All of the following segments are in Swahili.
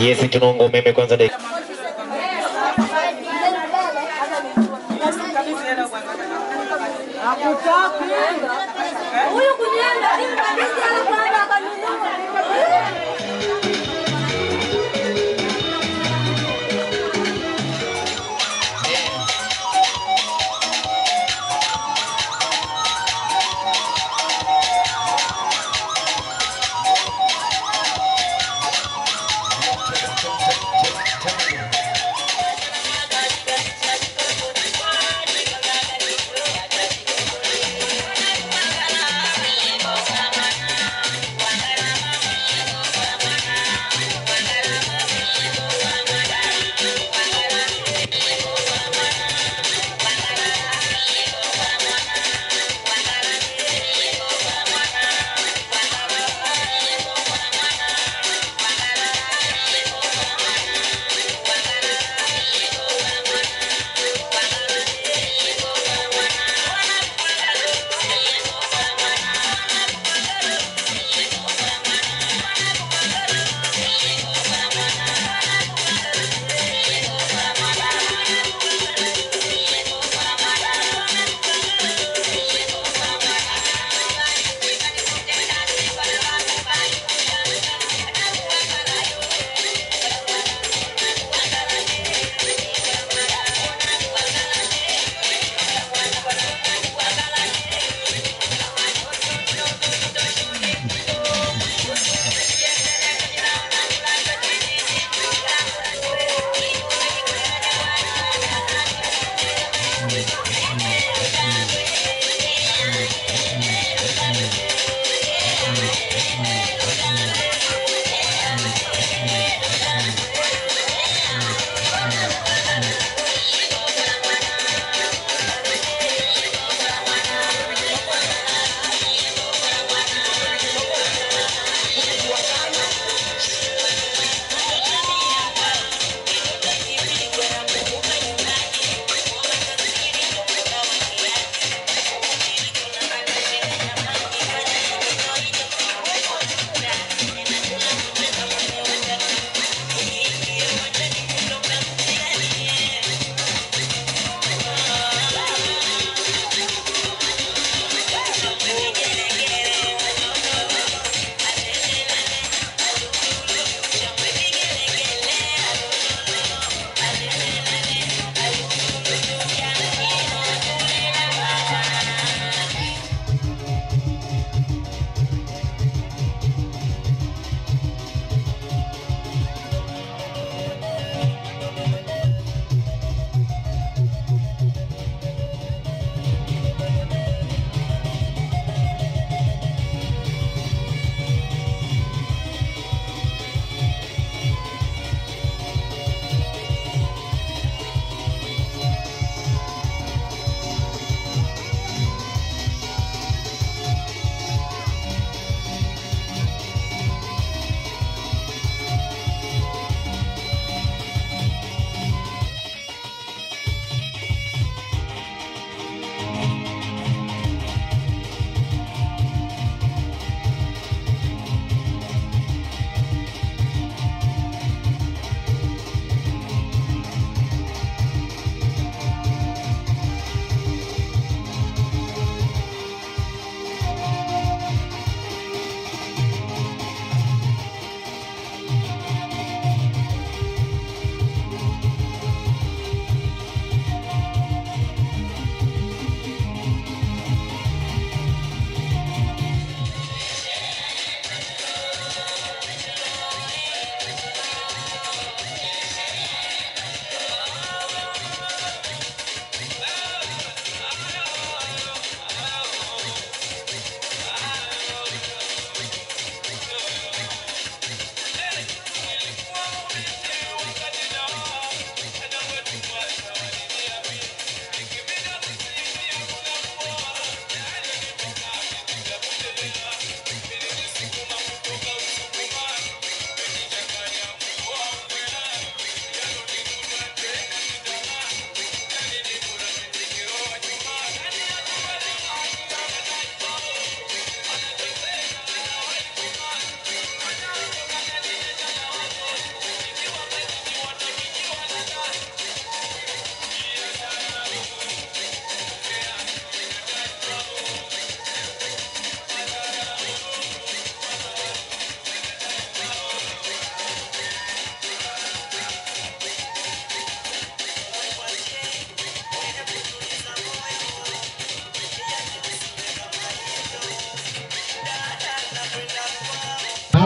Yes, tunaongo umeme kwanza dakika. Huyu kunyenda kabisa anakuwa akanunua.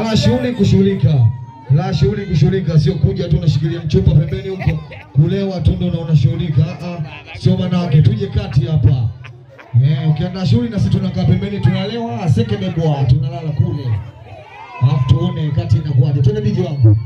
La shughuli kushughulika. La shughuli kushughulika, sio kuja tu unashikilia mchupa pembeni huko. Kulewa tu ndio unashughulika. Sio manake tuje kati hapa. Ukiandaa shughuli na sisi tunakaa pembeni tunalewa, sekebebwa, tunalala kule. Alafu tuone kati inakuwaje. Twende DJ wangu.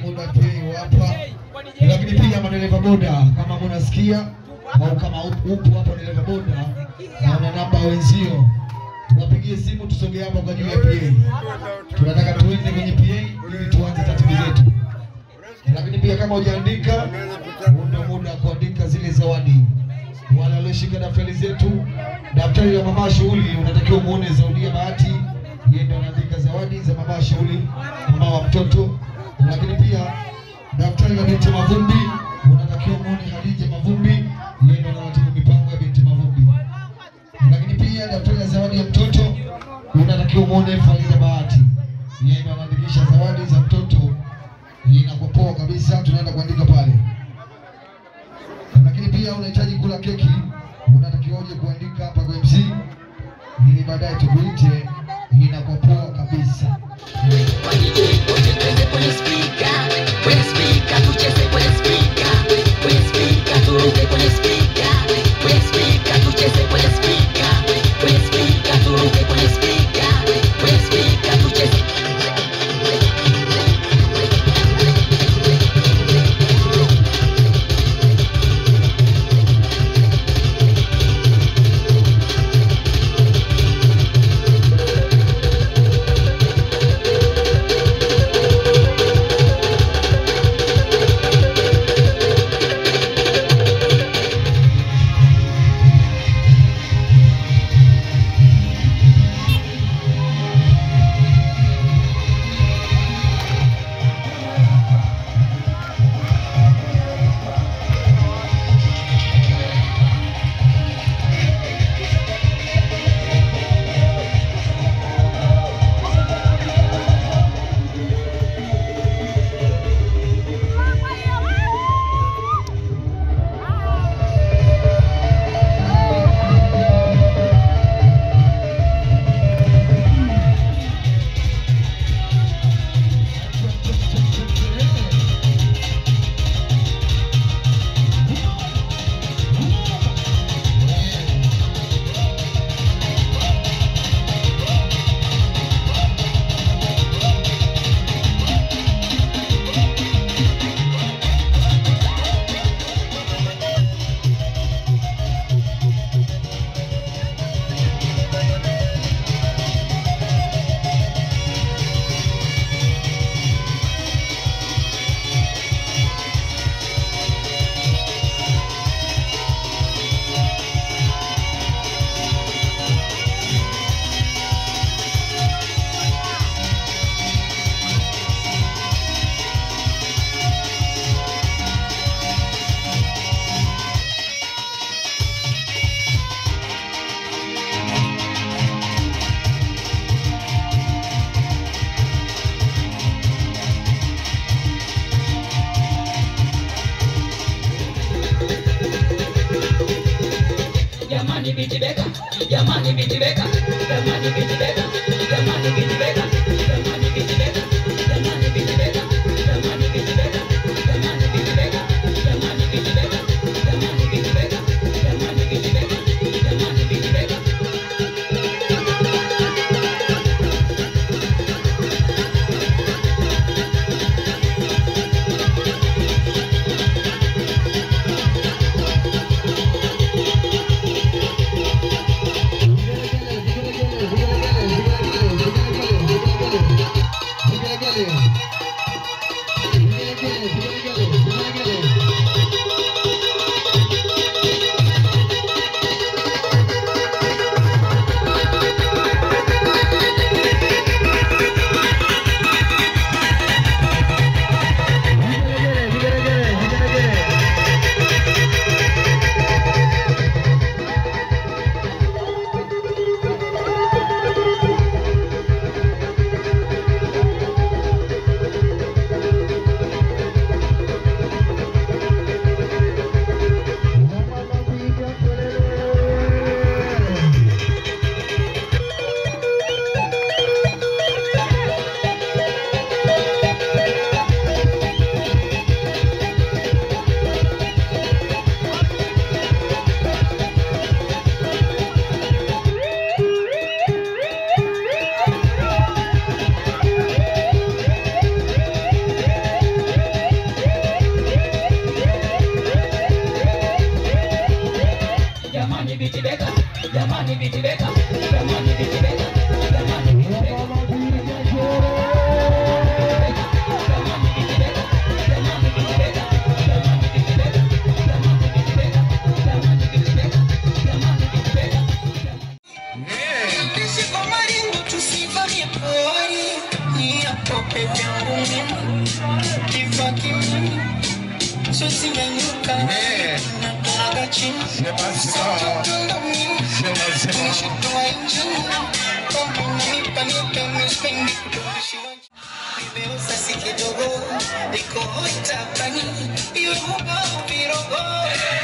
Muda pia hapa. Lakini pia madereva boda kama mnasikia au kama upo hapa dereva boda na una namba wenzio, tuwapigie simu tusogee hapa kwa ajili ya PA. Tunataka tuende kwenye PA ili tuanze taratibu zetu. Lakini pia kama hujaandika, ndio muda kuandika zile zawadi. Wale walioshika daftari zetu, daftari la mama shughuli, unatakiwa muone Zaudia Bahati, yeye ndio anaandika zawadi za mama shughuli, mama wa mtoto. Lakini pia daftari la binti Mavumbi, unatakiwa muone Khadija Mavumbi, yeye ndio anaratibu mipango ya binti Mavumbi. Lakini pia daftari la zawadi ya mtoto, unatakiwa muone Farida Bahati, yeye ndio anaandikisha zawadi za mtoto. Inakuwa poa kabisa, tunaenda kuandika pale. Lakini pia unahitaji kula keki, unatakiwa uje kuandika hapa kwa MC ili baadaye tukuite. Inakuwa poa kabisa. bitibeka, jamani bitibeka, jamani bitibeka, jamani bitibeka, jamani bitibeka, jamani bitibeka, jamani bitibeka, jamani bitibeka, jamani bitibeka, jamani bitibeka, jamani bitibeka, jamani bitibeka. Jamani bitibeka, jamani bitibeka, jamani bitibeka, jamani bitibeka, jamani bitibeka, jamani bitibeka, jamani bitibeka, jamani bitibeka, jamani bitibeka, jamani bitibeka. Nisi kwa maringo tusivamie pori, ni hapo pepe ngumi, kifa kimi, sosi menyuka, na tunaga chini, tunda mimi, nishutua injini, kombo nanipa nipe mwispendi kutokushi wanchi. Nimeusa si kidogo, niko hoita pani, iwe huba uvirogo,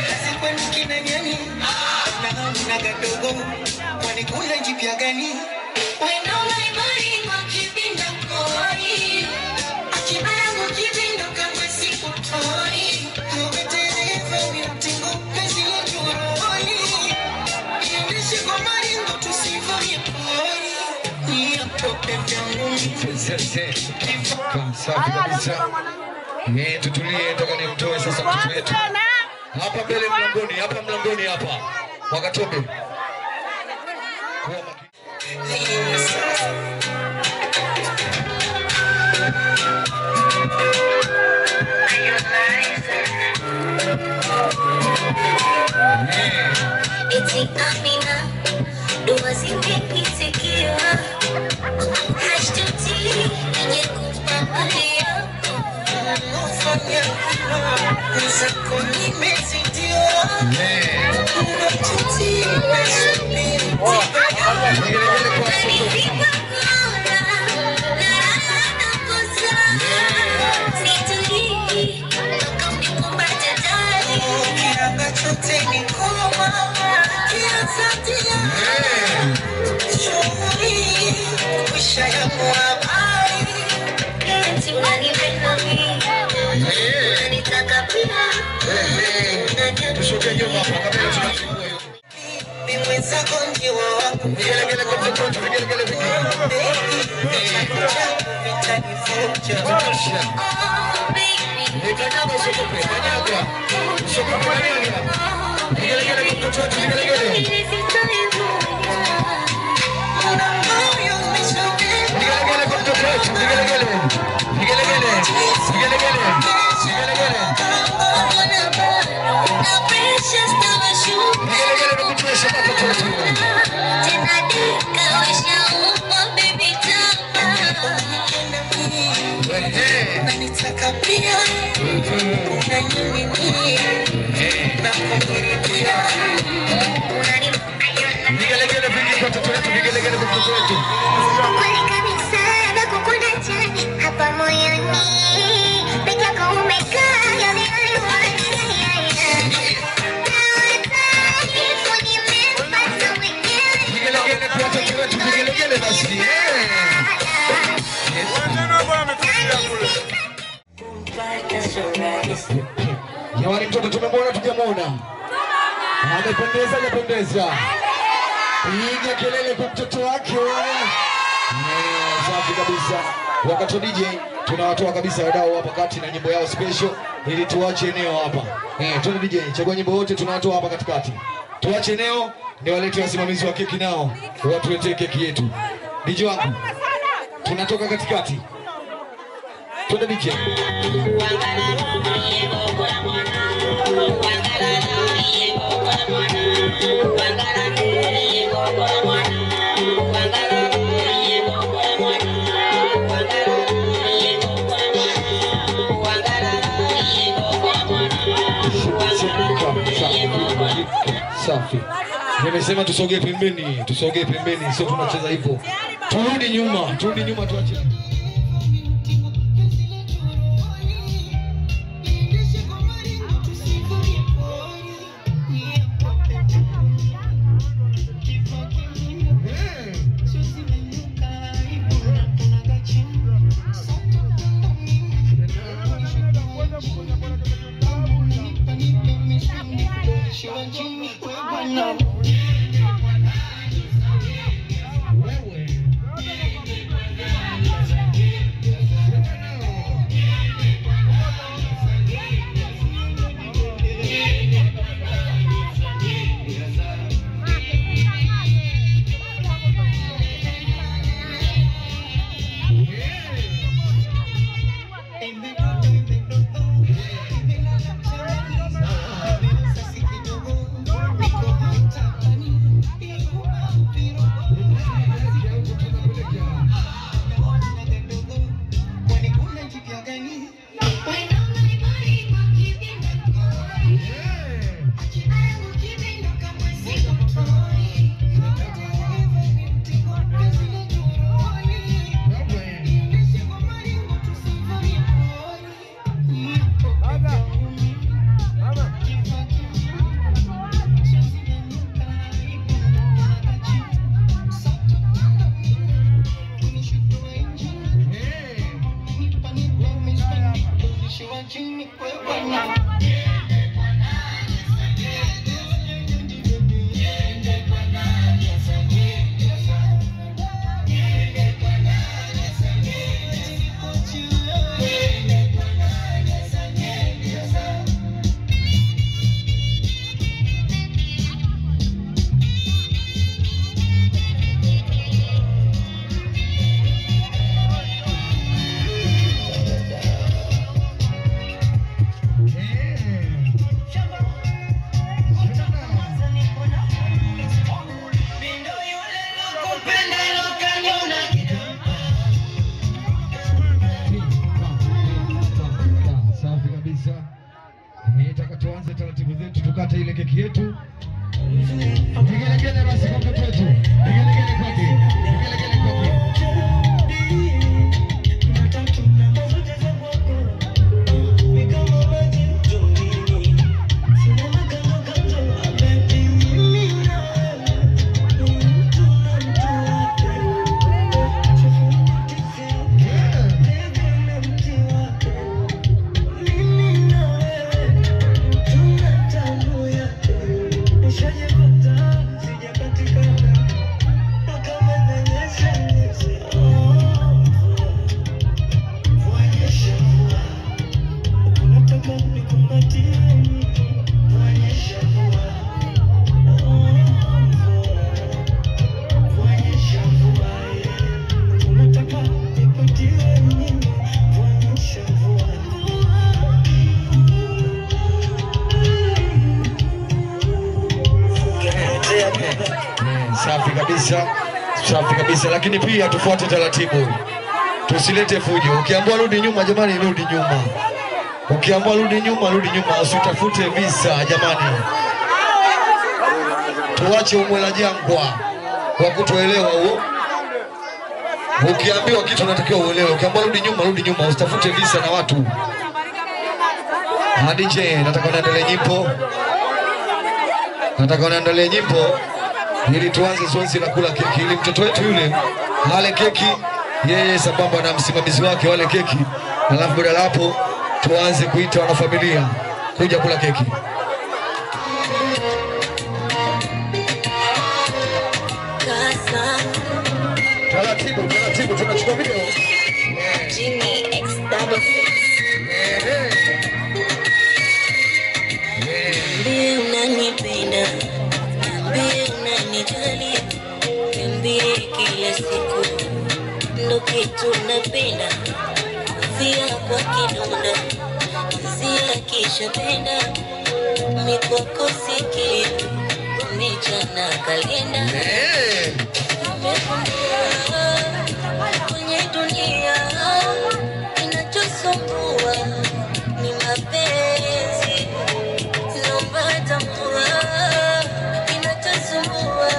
kasi kwenu kina nyani, na hamna gadogo, kwani kula jipya gani? Wendo maibari kwa kibinda mkori, akibarangu kibinda kama siku tori, nubetereza miutingo pezi ujuroni, iendeshe kwa maringo tusivamie pori, ni hapo pepe ngumi. Safi kabisa. Tutulie, toka nimtoe sasa mtoto wetu. Hapa mbele mlangoni, hapa mlangoni hapa. Wakatobe. Eti Amina, dua zimenifikia. Hashtuti, nije kupapalia. Ufanya nizako nimezidia, unatuti mesubiri Nisipa kuona, na nakosa. Situlii, toka unikumbate ndani. kiranga chote ni koma, kiazatia shughuli wisha ya muhabari. Eti unanipenda mimi, unanitaka pia. Tushoke nyuma hapa kabla tunachukua hiyo. Nimwezako njiwa wako Vigelegele kwa mtoto, vigelegele vigelegele. vitanifuja. Oh baby, Nikanyaga usokope, kanyaga. Usokope kanyaga. Vigelegele kwa mtoto, vigelegele. Una moyo umesogea, Vigelegele kwa mtoto wetu, vigelegele. Vigelegele. Vigelegele. Vigelegele. na precious na mashuka. Vigelegele kwa mtoto wetu. Tena dika washaumwa baby tapa. unanitaka pia, unaniminia na kumiridia. Vigelegele vingi kwa mtoto wetu, vigelegele kwa mtoto wetu. Kweli kabisa nakukunda chani hapa moyoni. Peke yako umekaa yale hayo. Jamani, mtoto tumemwona tujamuona. Amependeza, amependeza. Piga kelele kwa mtoto wake. Safi kabisa. Wakati DJ tunawatoa kabisa wadau hapa kati na nyimbo yao special ili tuache eneo hapa. Twende DJ, chagua nyimbo wote tunawatoa hapa katikati. Tuache eneo ndio walete wasimamizi wa keki nao watuletee keki yetu. DJ wangu. Tunatoka katikati. Twende DJ. Safi. Nimesema tusogee pembeni, sio tunacheza hivyo. Turudi nyuma tuache. Nataka tuanze taratibu zetu, tukate ile keki yetu. Vigelegele basi kwa mtoto wetu. Vigelegele kwake. Vigelegele kwake. Safi kabisa, lakini pia tufuate taratibu. Tusilete fujo. Ukiambiwa rudi nyuma, jamani rudi nyuma. Ukiambiwa rudi nyuma, usitafute visa jamani. Tuache umwela jangwa kwa kutoelewa huo. Ukiambiwa kitu unatakiwa uelewe. Ukiambiwa rudi nyuma, usitafute visa na watu. DJ, nataka unaendelee nyimbo. Ili tuanze zoezi la kula keki, ili mtoto wetu yule ale keki yeye sambamba na msimamizi wake wale keki, alafu baada hapo tuanze kuita wanafamilia kuja kula keki. Taratibu, taratibu, tunachukua video. Jimmy X66. Niambie unanipenda, niambie unanijali, niambie kila siku ndo kitu napenda. Kufia kwa kidonda, kizia kisha penda, mikwako siki, umechana kalenda. Kwenye dunia inachosumbua ni mapenzi, naomba tambua inachosumbua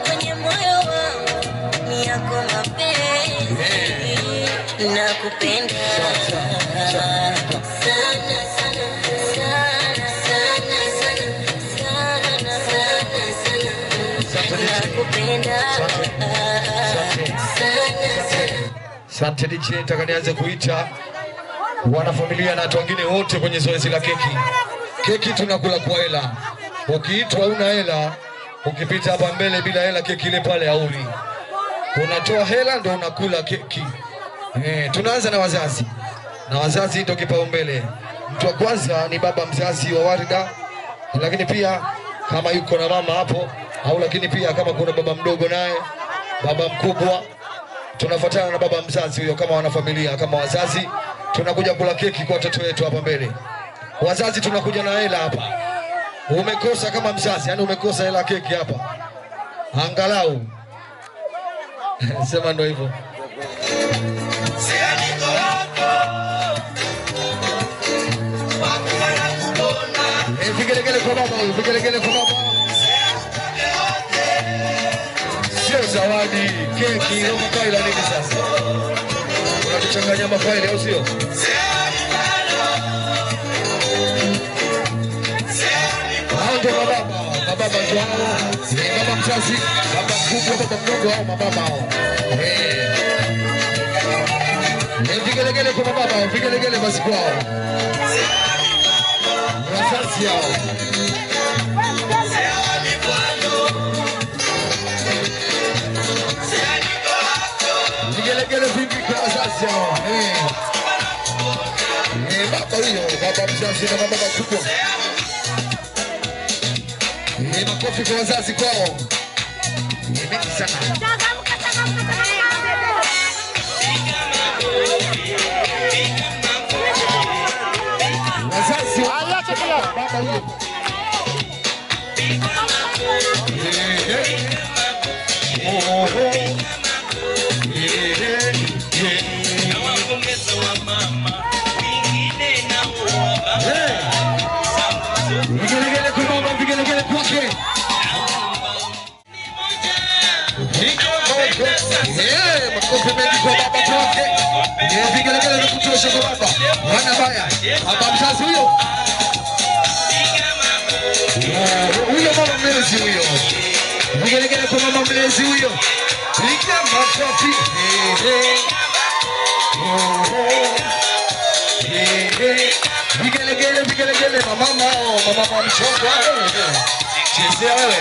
kwenye moyo wangu ni yako mapenzi. Nakupenda sana sana sana sana sana sana sana, nakupenda sana sana. Asante DJ, nataka nianze kuita wanafamilia na watu wengine wote kwenye zoezi la keki. Keki tunakula kwa hela. Ukiitwa una hela, ukipita hapa mbele bila hela keki ile pale hauli. Unatoa hela ndio unakula keki. Tunaanza na wazazi. Na wazazi ndio kipaumbele. Mtu wa kwanza ni baba mzazi wa Warida, lakini pia kama yuko na mama hapo, au lakini pia kama kuna baba mdogo naye, baba mkubwa, tunafuatana na baba mzazi huyo kama wanafamilia, kama wazazi tunakuja kula keki kwa watoto wetu hapa mbele. Wazazi tunakuja na hela hapa. Umekosa kama mzazi, yani umekosa hela keki hapa. Angalau sema ndio hivyo. Vigelegele kwa baba, vigelegele kwa baba. Sio zawadi, keki, ndio mafaili nini sasa? Unatuchanganya mafaili au sio? Hao ndio mababa ndio hao. Baba mzazi, baba mkubwa, baba mdogo au mababa hao. Vigelegele kwa baba, vigelegele basi kwao. Wazazi hao. Vigelegele vingi kwa wazazi hao. Baba huyo, baba mzazi na baba mkubwa. Makofi kwa wazazi kwao. Mengi sana. Wazazi baba huyo. Vigelegele kwa baba, vigelegele kwake. Makofi mengi kwa baba kwake. Vigelegele na kutosha kwa baba. Wana baya. Baba mzazi huyo. Huyo mama mlezi huyo. Vigelegele kwa mama mlezi huyo. Piga makofi. Vigelegele, vigelegele mama mchongo. Chezea wewe.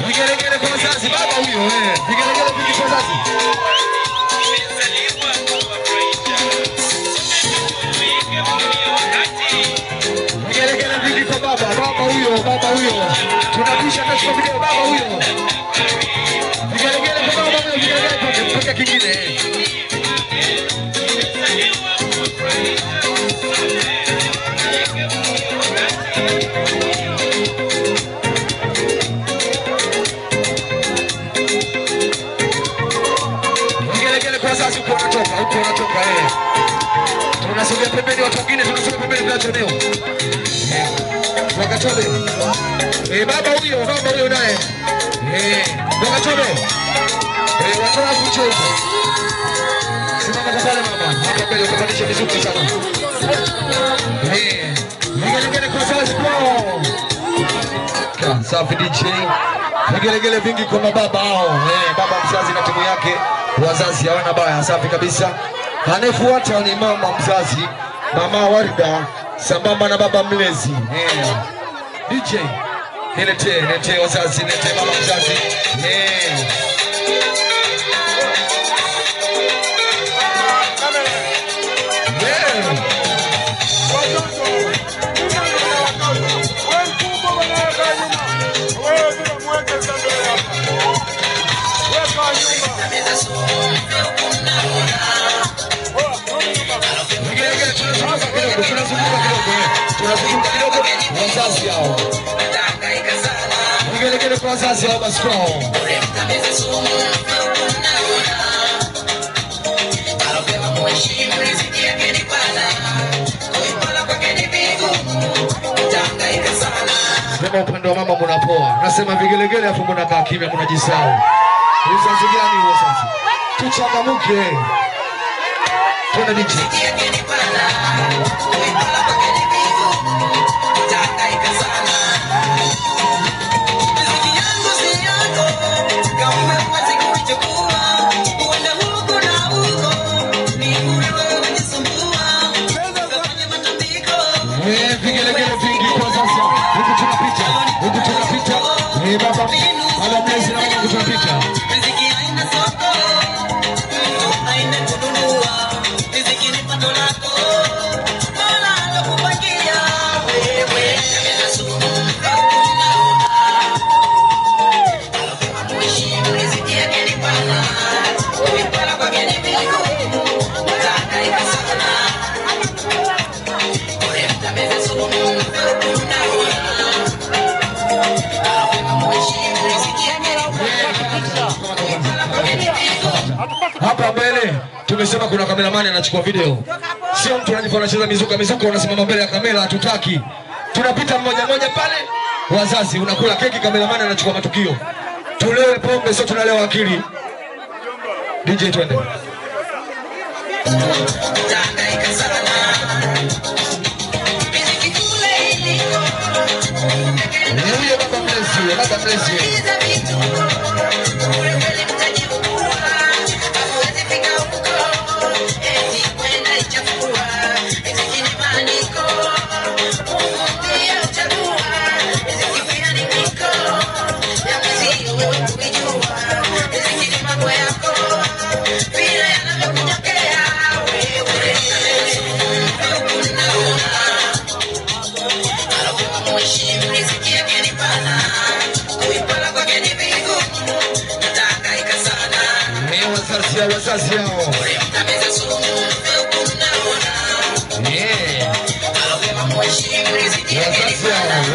Vigelegele kwa wazazi baba huyo. Vigelegele vingi kwa wazazi. Vigelegele vingi kwa baba huyo. Tunapisha katika video baba huyo. Vigelegele kwa baba huyo, vigelegele kwa mpaka kingine. Vigelegele kwa wazazi huko wanatoka tunasogea pembeni watu wengine, tunasogea pembeni kwa eneo. Wakatobe. Baba huyo naye. Wakatobe. Watoa kucheza. Simama kwa pale mama. Hapa mbele utapandisha vizuri sana. Vigelegele kwa wazazi kwao. Safi DJ. Vigelegele vingi kwa mababa hao. Baba mzazi na timu yake, wazazi hawana baya, safi kabisa. Anayefuata ni mama mzazi, mama Warda sambamba na baba mlezi. DJ nilete wazazi, nilete mama mzazi. Tunazunguka kidogo wazazi hao. Vigelegele kwa wazazi hao basi kwao. Sema upande wa mama mnapoa. Nasema vigelegele afu mnakaa kimya mnajisahau. Uzazi gani huo sasa? Tuchangamuke. Twende DJ. Vigelegele vingi kwa sasa. Huku tunapita. Baba mlezi na huku tunapita. Hapa mbele tumesema kuna kameramani anachukua video. Sio mtu anajipa anacheza mizuka unasimama mbele ya kamera, hatutaki. Tunapita mmoja pale. Wazazi unakula keki, kameramani anachukua matukio. Tulewe pombe sio tunalewa akili. DJ twende. Baba mlezi. Wazazi hao.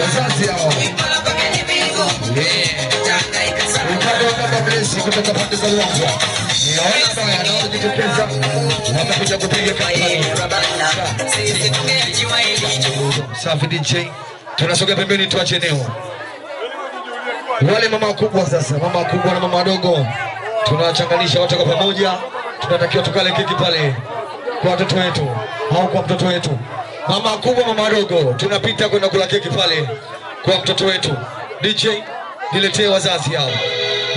Wazazi hao. Upande wa baba mlezi kutoka pande za Uwangwa. Wanajitokeza watakuja kupiga kampani. Safi DJ. Tunasogea pembeni tuache eneo. Wale mama wakubwa sasa, mama wakubwa na mama wadogo. Tunawachanganisha wote kwa pamoja. Tunatakiwa tukale keki pale kwa watoto wetu au kwa mtoto wetu. Mama kubwa, mama wadogo, tunapita kwenda kula keki pale kwa mtoto wetu. DJ niletee wazazi hao.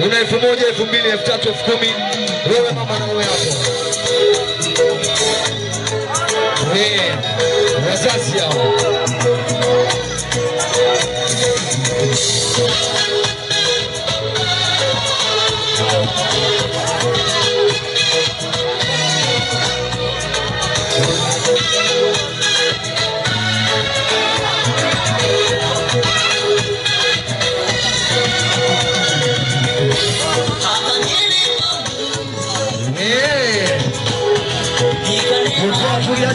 Una 1000, 2000, 3000, 10000. Wewe mama na wewe hapo. Wazazi hao.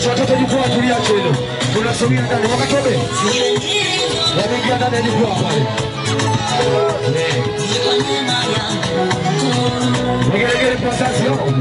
Watoto jukwaa tuliache hilo. Tunasogea ndani wakatobe. Wameingia ndani ya jukwaa pale. Vigelegele kwa wazazi hao.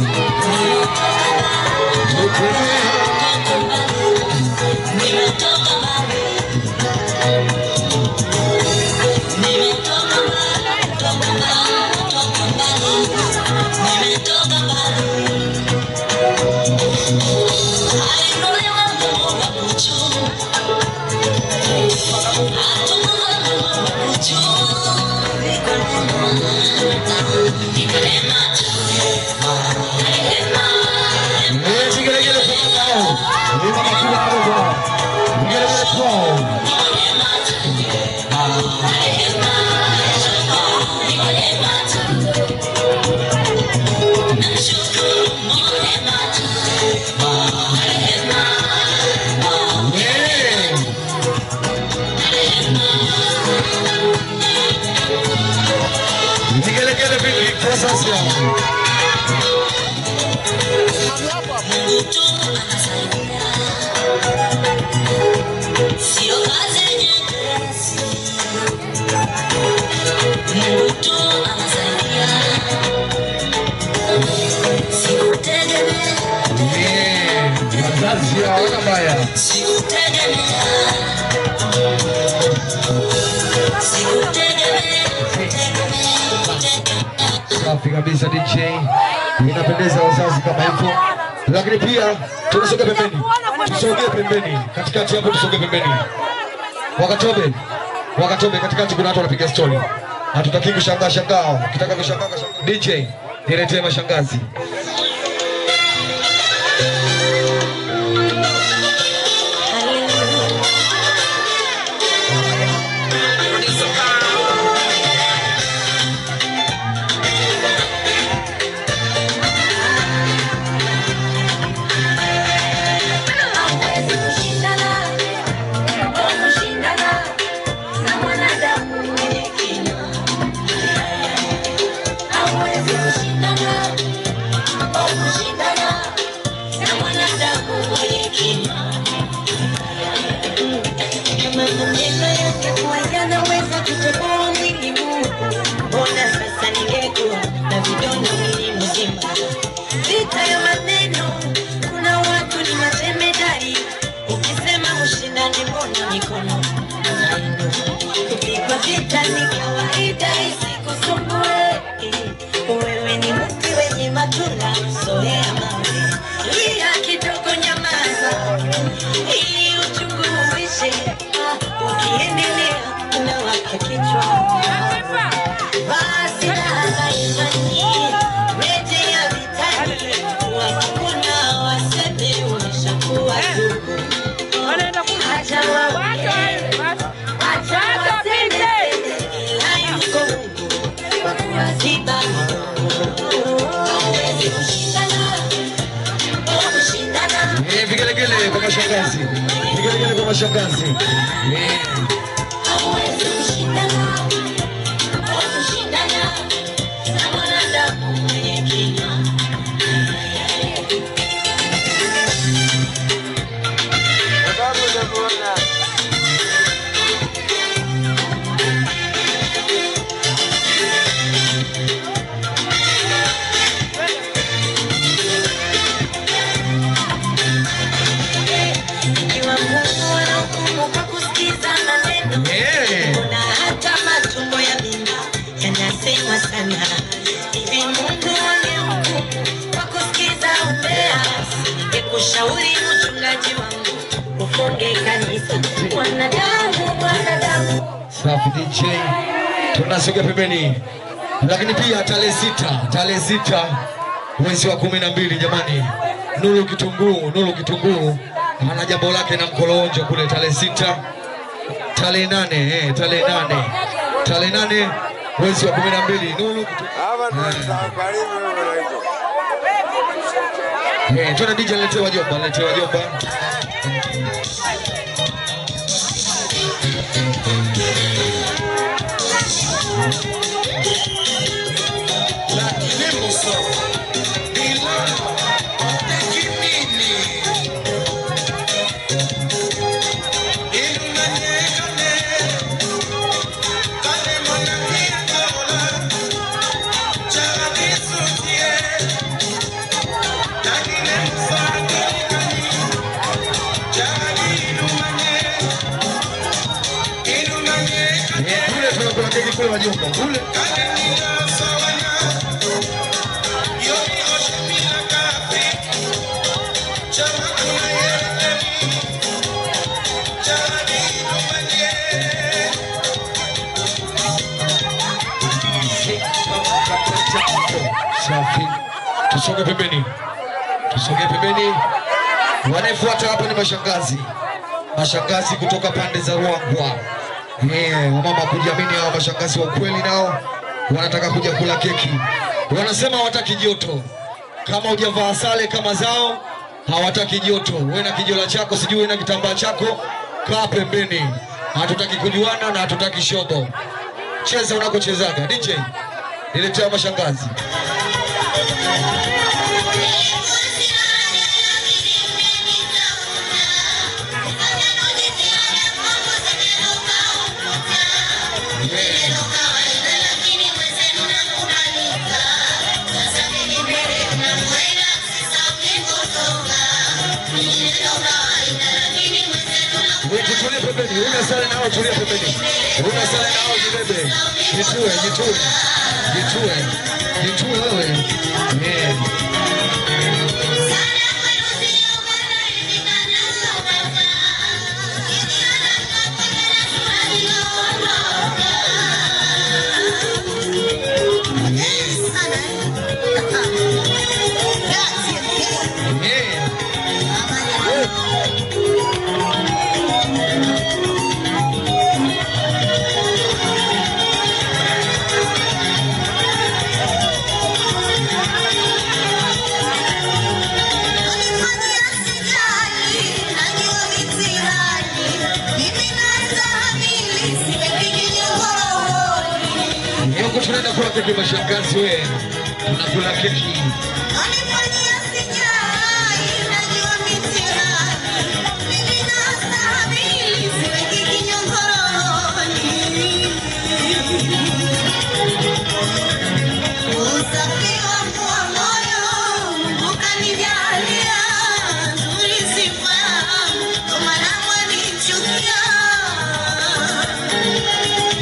Mungu tu anasaidia. Sio kazi nyepesi. Mungu tu anasaidia. Sikutegemea. Wazazi hawana baya. Sikutegemea. Safi kabisa DJ. Inapendeza wazazi kama hivyo. Lakini pia tunasogea pembeni. Tusogee pembeni. Katikati hapo tusogee pembeni. Wakatobe katikati kuna watu wanapiga story. Hatutaki kushangaa. Ukitaka kushangaa DJ, niletee mashangazi. Vigelegele kwa mashangazi. Ushauri mchungaji wangu ufunge kanisa. Mwanadamu. Safi DJ. Tunasogea pembeni. Lakini pia tarehe 6 mwezi wa 12 jamani. Nuru Kitunguu ana jambo lake na Mkolonjo kule tarehe 6. Tarehe 8 mwezi wa 12 Nuru Tuna DJ letewa jomba. Kule wajomba kule safi. Tusogee pembeni. Wanafuata hapa ni mashangazi kutoka pande za Ruangwa. Wamama kujiamini hao mashangazi wa ukweli nao wanataka kuja kula keki. Wanasema hawataki joto. Kama hujavaa sare kama zao hawataki joto. Wewe na kijola chako sijui na kitambaa chako kaa pembeni. Hatutaki kujuana na hatutaki shobo. Cheza unakochezaga DJ. Niletea mashangazi. Wewe tulie pembeni, una sare nao tulie pembeni. Una sare nao jibebe. Jitue wewe. Tunaenda kula keki mashangazi wewe. Tunakula keki.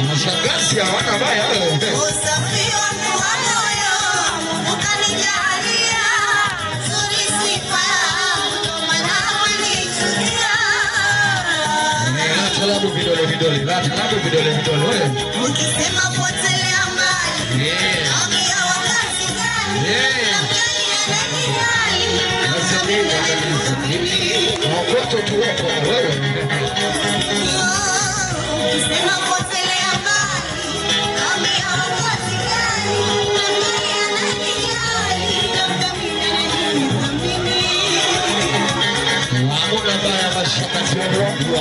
Mashangazi hawana baya wewe. Vidole. Wewe. Ukisema potelea mbali. Ongea wakati gani? Wakoto tu wako wewe. Ukisema potelea mbali. Ongea wakati gani? Hamuna baya mashangazi wangu.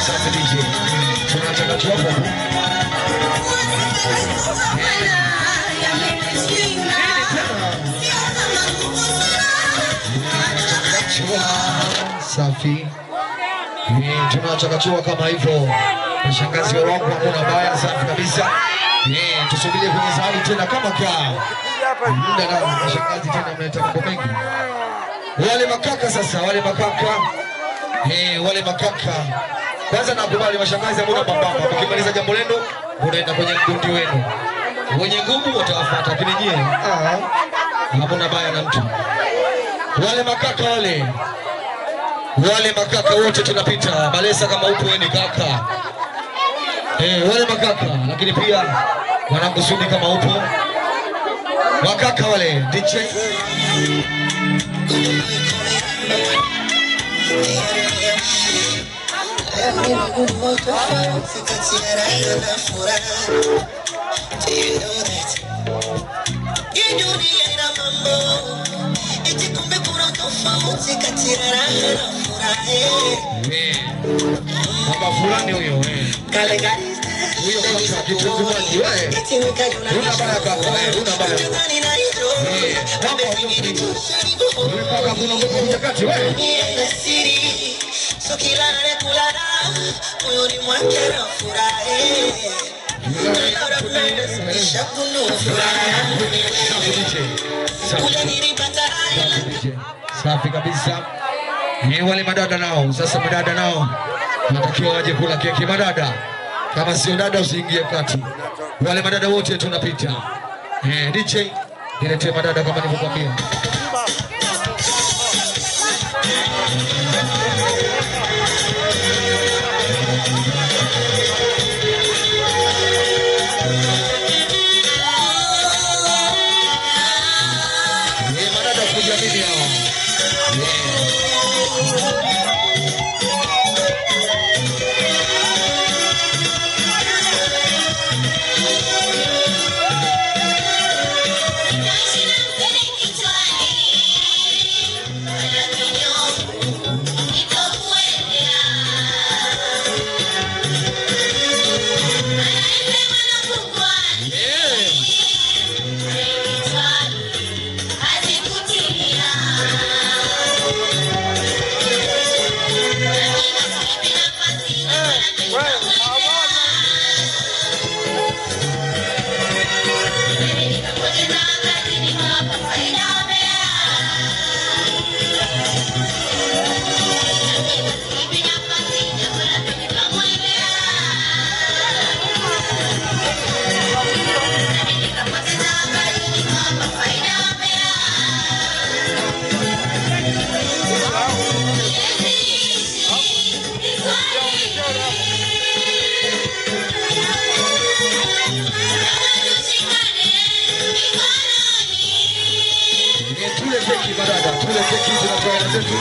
Safi DJ. Tunataka tuwapo. Safi. Tunachakachua kama hivyo. Mashangazi wangu hamuna baya, safi kabisa. Tusubirie kwenye zawadi tena kama kaa. Muda na mashangazi tena mnaleta mambo mengi. Wale makaka sasa, wale makaka. Kwanza nakubali mashangazi hamuna pambamba. Mkimaliza jambo lenu, unaenda kwenye mgundi wenu. Wenye nguvu watawafuata, lakini nyie hamuna baya na mtu. Wale makaka wote tunapita. Balesa kama upo wewe ni kaka. Wale makaka, lakini pia wanakusudi kama upo. Makaka wale DJ. Mama fulani huyo huyo kaka kitungumani wewe. Una baya kaka wewe, una baya. Unataka kuongoza mchakato wewe. So kila anakulala moyoni mwake anafurahi. Safi kabisa. Wale madada nao, sasa madada nao natakiwa waje kula keki. Madada, kama sio dada usiingie kati. Wale madada wote tunapita. DJ, niletee madada kama nilivyokuambia. Madada kujamini hao. Itakuendea keki badada. Tule keki tunatoa zetu.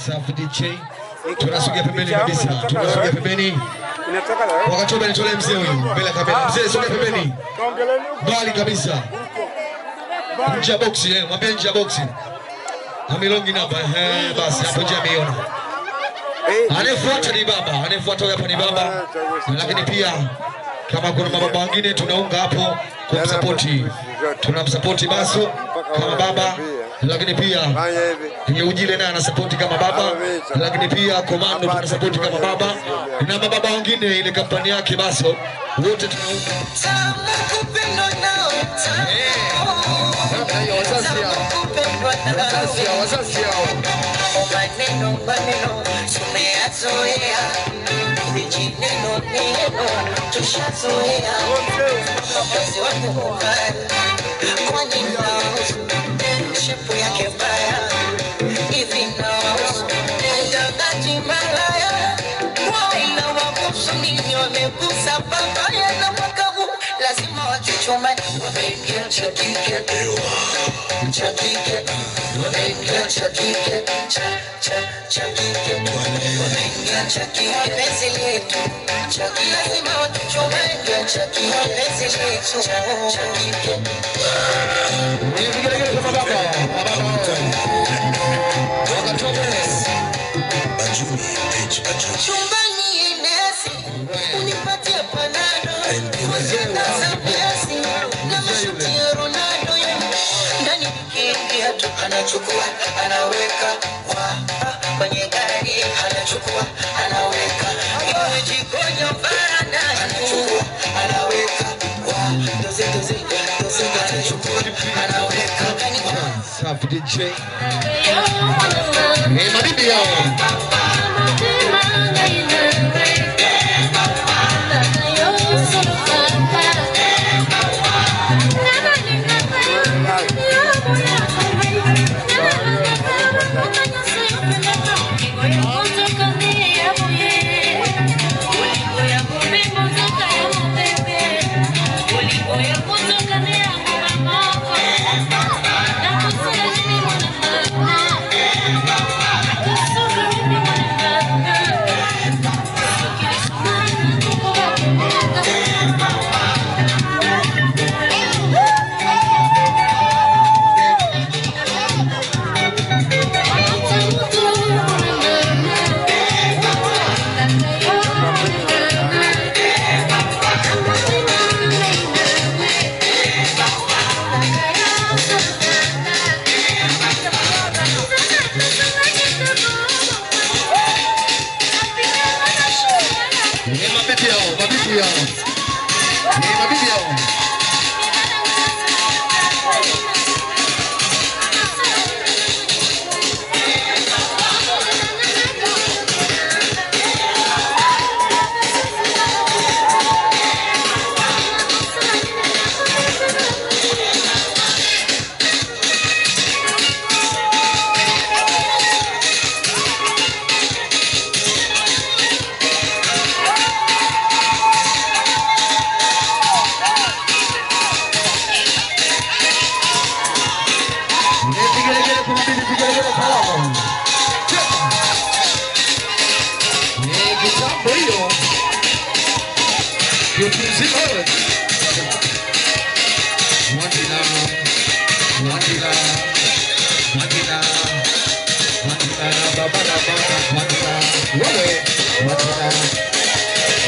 Safi DJ. Tunasogea pembeni kabisa. Tunasogea pembeni. Wakati wote nitolee mzee huyu mbele kamera. Mzee sogea pembeni. Mbali kabisa. Nje ya box mwambie nje ya box. Amilongi namba basi hapo je ameiona. Anayefuata ni baba, anayefuata hapa ni baba. Lakini pia kama kuna mababa wengine tunaunga hapo kumsapoti. Tunamsapoti Baso kama baba. Lakini pia Ujile naye anasapoti kama baba, lakini pia Komando tunasapoti kama baba, na mababa wengine ile kampani yake Baso wote tunaunga. Wazazi hao. Maneno tumeyazoea, vijineno tushazoea. Kazi wako mbaya, kwani shepu yake mbaya hivi naosu ndagaji malaya waina wakusu nini wamekusa babaya na mwakavu lazima wachuchume wameingia chakike wameingia chakike wameingia chakike penzi letu chakike lazima wachuchume chakike penzi letu chakike chumbani inesi unipatie panado kuzina za pesi na mashuti ya Ronaldo ndani kiingia tu anachukua anaweka kwenye gari anachukua anaweka iwe jikonya baranda anachukua anaweka doze anachukua anaweka safi DJ mabibi yao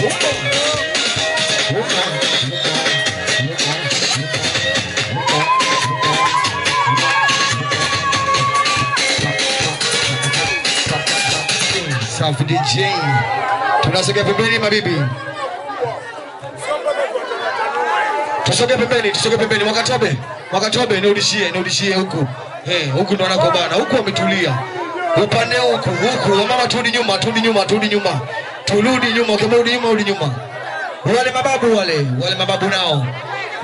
What? Safi DJ. Tunasogea pembeni mabibi. Tusogea pembeni Mwakatobe nirudishie huku. Huku ndo anakobana. Huku wametulia. Upande huku. Mama turudi nyuma. Turudi nyuma, ukirudi nyuma. Wale mababu nao.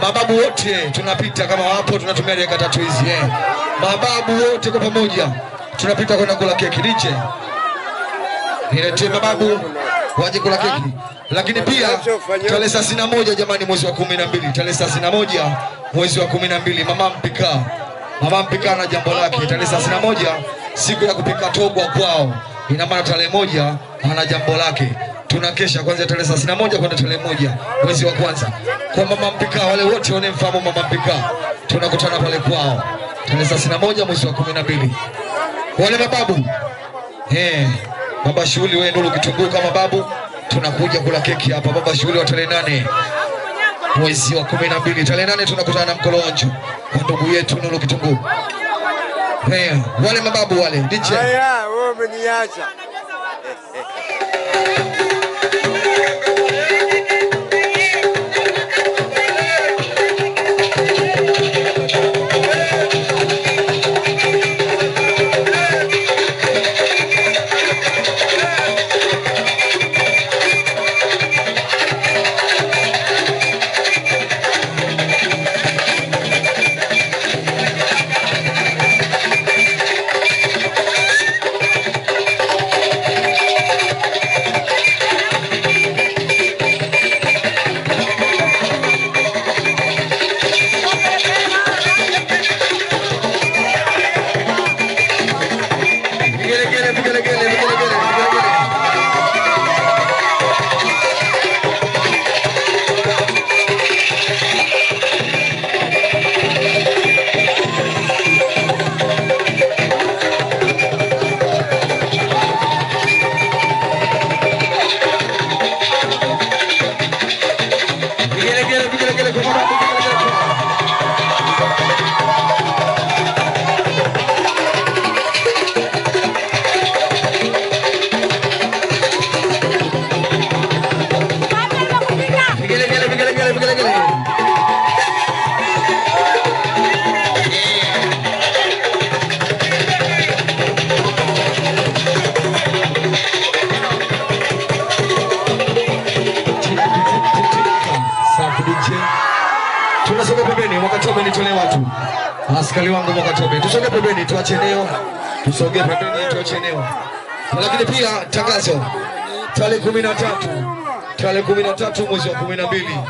Mababu wote tunapita kama wapo, tunatumia dakika 3 hizi. Mababu wote kwa pamoja tunapita kwenda kula keki. DJ niletee mababu waje kula keki. Lakini pia tarehe 31 jamani, mwezi wa 12, tarehe 31 mwezi wa 12, mama mpika na jambo lake. Tarehe 31 siku ya kupika togwa kwao, ina maana tarehe 1 ana jambo lake. Tunakesha kuanzia tarehe 31 kwenda tarehe 1 mwezi wa kwanza. Kwa mama mpika, wale wote wanemfahamu mama mpika, tunakutana pale kwao tarehe 31 mwezi wa 12. Wale mababu baba shughuli, wewe Nuru Kitunguu kama babu, tunakuja kula keki hapa. Baba shughuli wa tarehe 8 mwezi wa 12, tarehe 8 tunakutana na Mkolonjo kwa ndugu yetu Nuru Kitunguu. Wale mababu wale DJ. Wewe umeniacha. Tunasogea pembeni, Mwakatobe nitolee watu. Askari wangu Mwakatobe, tusogee pembeni tuache eneo. Tusogee pembeni tuache eneo. Lakini pia tangazo. Tarehe 13 mwezi wa 12.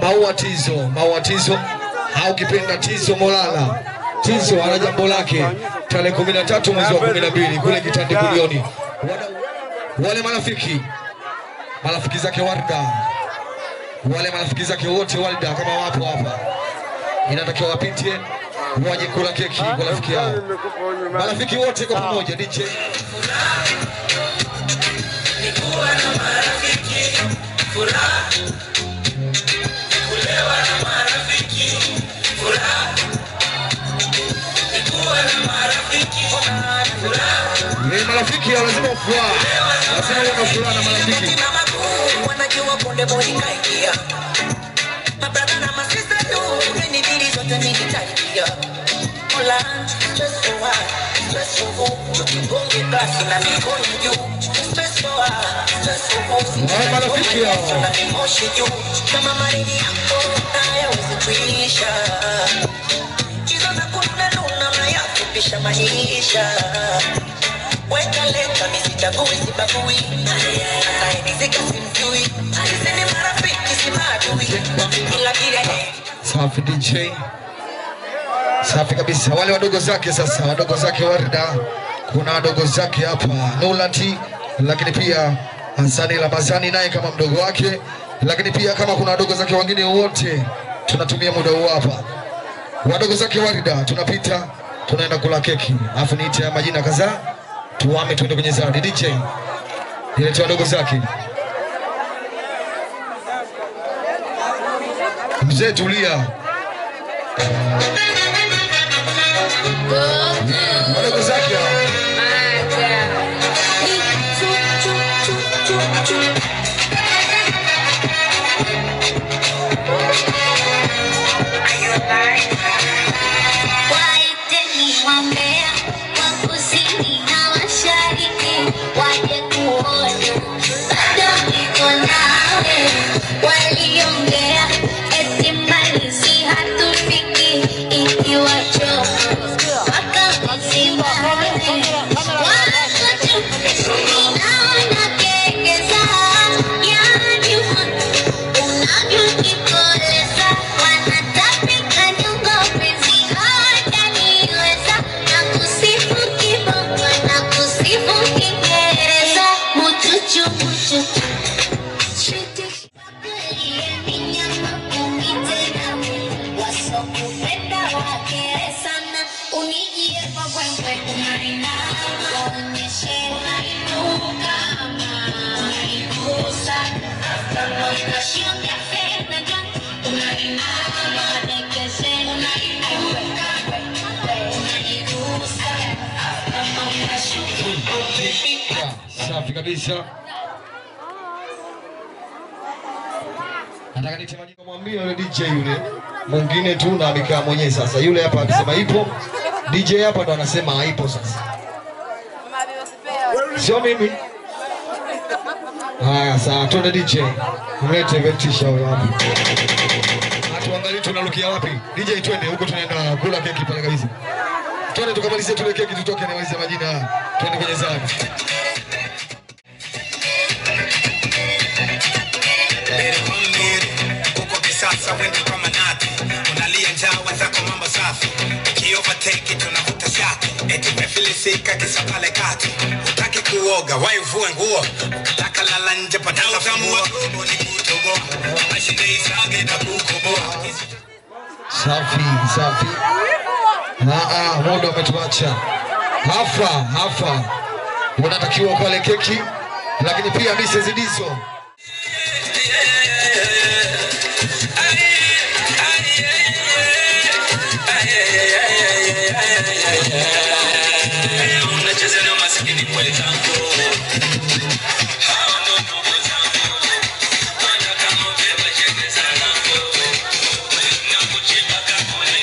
Maua Tizo au kipenda Tizo Molala. Tizo ana jambo lake. Tarehe 13 mwezi wa 12 kule Kitandi Kulioni. Wale marafiki zake Warda. Wale marafiki zake wote Walda kama wapo hapa, inatakiwa wapite waje kula keki kwa rafiki yao. Marafiki wote kwa pamoja DJ. Nikuwa na marafiki furaha, kulewa na marafiki furaha, nikuwa na marafiki furaha. Marafiki lazima furaha, lazima uwe na furaha na marafiki. Wanajua punde boy kaingia. Mabrada na masista tu, mimi dili zote nilitaribia. Ola, stress for what? Stress for who? Tukigonge glasi na mikono juu. Stress for what? Stress for who? Marafiki hao. Na mimoshi juu. Kama marini yako, hayawezi kuisha. Hizo za kununua na ya kupisha maisha. Weka leta misitagui sibagui. Anayenizika simjui. Sini marafiki si maadui. Ila bila Safi DJ. Safi kabisa. Wale wadogo zake sasa, wadogo zake Warda. Kuna wadogo zake hapa Nolati, lakini pia Hansani Labazani naye kama mdogo wake, lakini pia kama kuna wadogo zake wengine wote tunatumia muda huu hapa. Wadogo zake Warda tunapita, tunaenda kula keki. Alafu niite majina kadhaa. Tuame tuende kwenye zawadi DJ. Nilete wadogo zake. Mzee tulia. Wadogo zake. Safi kabisa. Nataka nitemani kumwambia yule DJ yule mwingine tu na amekaa mwenyewe sasa. Yule hapa akisema ipo, DJ hapa ndo anasema haipo sasa. Sio mimi. Haya sawa, twende DJ. Mlete vetisha huyo hapa. Atuangalie tunarukia wapi? DJ twende huko, tunaenda kula keki pale kabisa. Twende tukamalizie tule keki tutoke na malize majina. Twende kwenye zamu. Sasa wende kwa manati unalia njaa wenzako mambo safi kiovertake tunavuta shati eti umefilisika kisa pale kati utaki kuoga waivue nguo ukataka lala nje badala utamu wa kubo ni kutobo mashine isage na kukoboa. Safi safi. Modo umetuacha hafa unatakiwa pale keki, lakini pia Mrs. Diso unacheza na maskini kwa tango hao ndo ndugu zangu wana kama beba cheke sana na kuchimba kaburi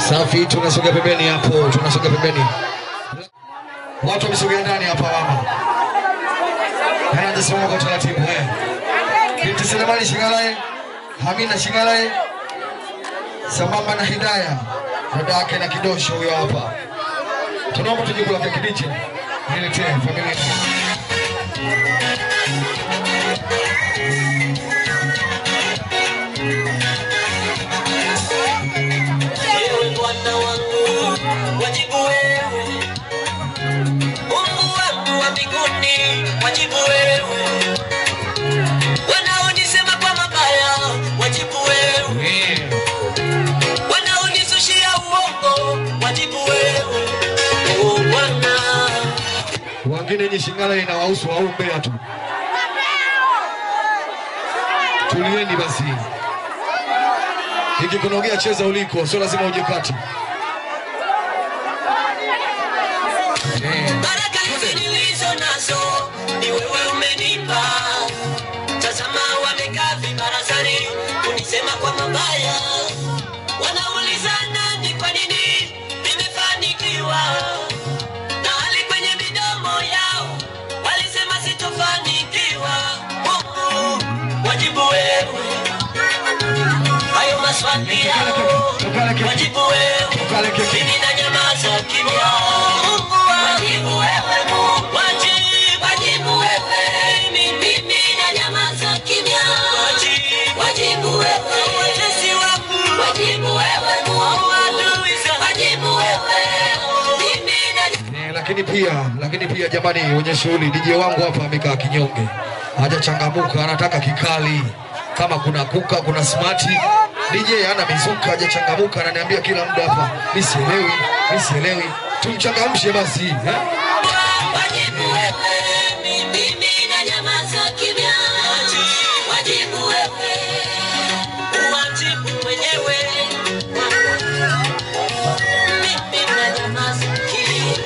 Safi, tunasogea pembeni hapo, tunasogea pembeni. Watu wamesogea ndani hapa mama. Anajisimama kwa taratibu Binti Selemani Shingalae, Hamina Shingalae, sambamba na Hidaya, dada yake na Kidosho huyo hapa. Tunaomba tujibu la kibichi. Niletee familia. Wajibu wewe, Mungu wangu wa mbinguni, wajibu wewe. Wanaonisema kwa mabaya, wajibu wewe. Wanaonisushia uongo, wajibu wewe. Oh Bwana. Wengine ni Shingalae inawahusu au Mbeya tu. Tulieni basi. Hiki kunogea cheza uliko, sio lazima uje kati. Baraka hizi nilizo nazo ni wewe umenipa. Tazama wame kwa mabaya. Wanaulizana ni kwa nini nimefanikiwa, na hali kwenye midomo yao walisema sitofanikiwa. Wajibu wewe hayo maswali yao, wajibu wewe mimi na nyamaza kimya. Wajibu wewe Mungu, wajibu wewe mimi na nyamaza kimya. Wajibu wewe watesi wangu, wajibu wewe Mungu, wajibu wewe mimi na lakini pia jamani, wenye shughuli DJ wangu hapa amekaa kinyonge, hajachangamuka, anataka kikali. Kama kuna kuka, kuna smarti, DJ ana mizuka, hajachangamuka, ananiambia kila muda hapa, misielewi. Tumchangamshe basi, wajibu wewe mimi na nyamaza kimya. Wajibu wewe, wajibu mwenyewe mimi na nyamaza kimya.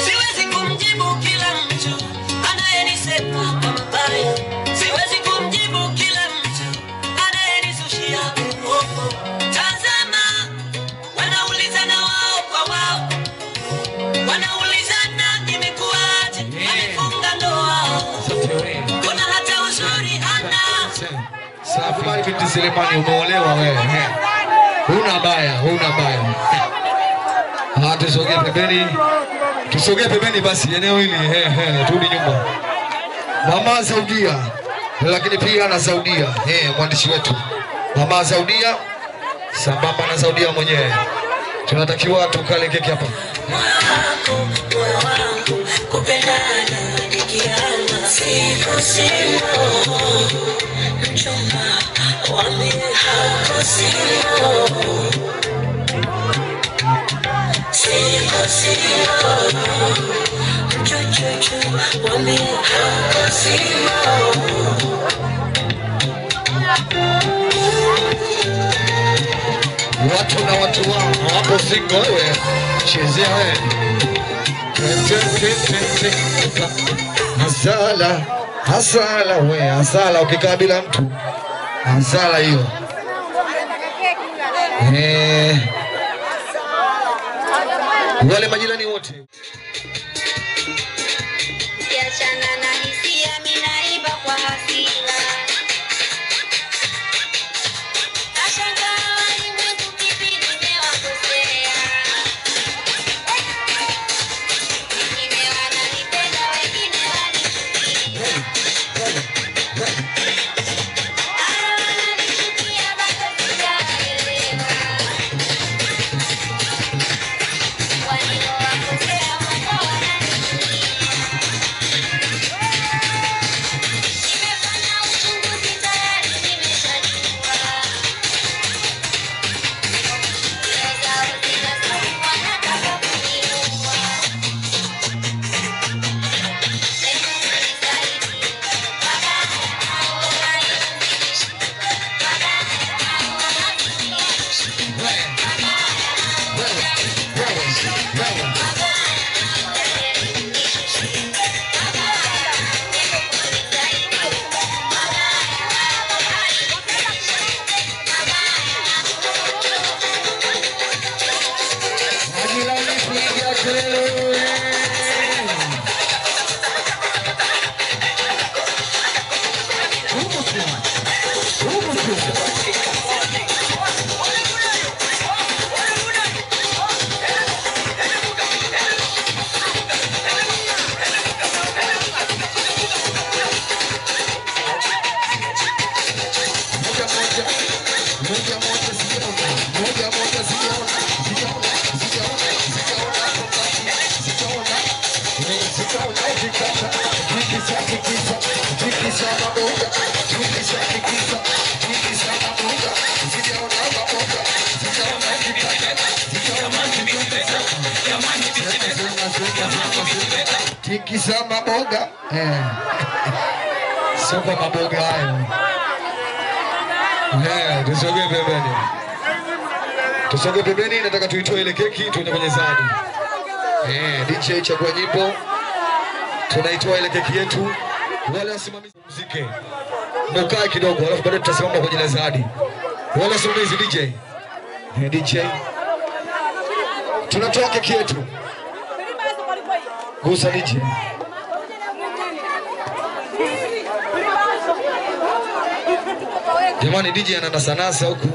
Siwezi kumjibu kila mtu anayenisema kwa mabaya. Siwezi kumjibu kila mtu anayenisushia uongo. Tazama, wanaulizana wao kwa wao, wanaulizana imekuwaje amefunga ndoa, kuna hata uzuri hana. Safi, Binti Selemani, umeolewa wewe. Huna baya. Tusogee pembeni basi eneo hili. Turudi nyuma. Mama Saudia, lakini pia na Saudia. Mwandishi wetu. Mama Saudia sambamba na Saudia mwenyewe. Tunatakiwa tukale keki hapa. Moyo wangu kupendana nikiana siko mchumba wame hako siko chuchuchu wame hako Watu na watu wao hapo singo wewe. Chezea wewe. Hasala ukikaa bila mtu. Hasala hiyo. Wale majirani wote. Kiachana na hisia minaiba kwa hasira. Nashangaa walimwengu kipi nimewakosea. Wengine wananipenda, wengine wanichukia. Hata wananichukia bado sijaelewa. Waliowakosea wako wananichukia. Nimefanya uchunguzi tayari nimeshajua. Nia zao zinazidi wanataka kuniua. Hebu nisaidie, wabaya hao wananizidisha. Wabaya hao wananizidisha. Majirani piga kelele. Tikisa maboga. Soko maboga hayo. Tusogee pembeni, nataka tuitoe ile keki tuende kwenye zawadi. DJ chagua nyimbo. Tunaitoa ile keki yetu. Wale wasimamizi muziki. Mkae kidogo alafu baadaye tutasimama kwenye la zawadi. Wala sogezi DJ. DJ. Tunatoa keki yetu. Gusa DJ. Jamani DJ ananasanasa huku.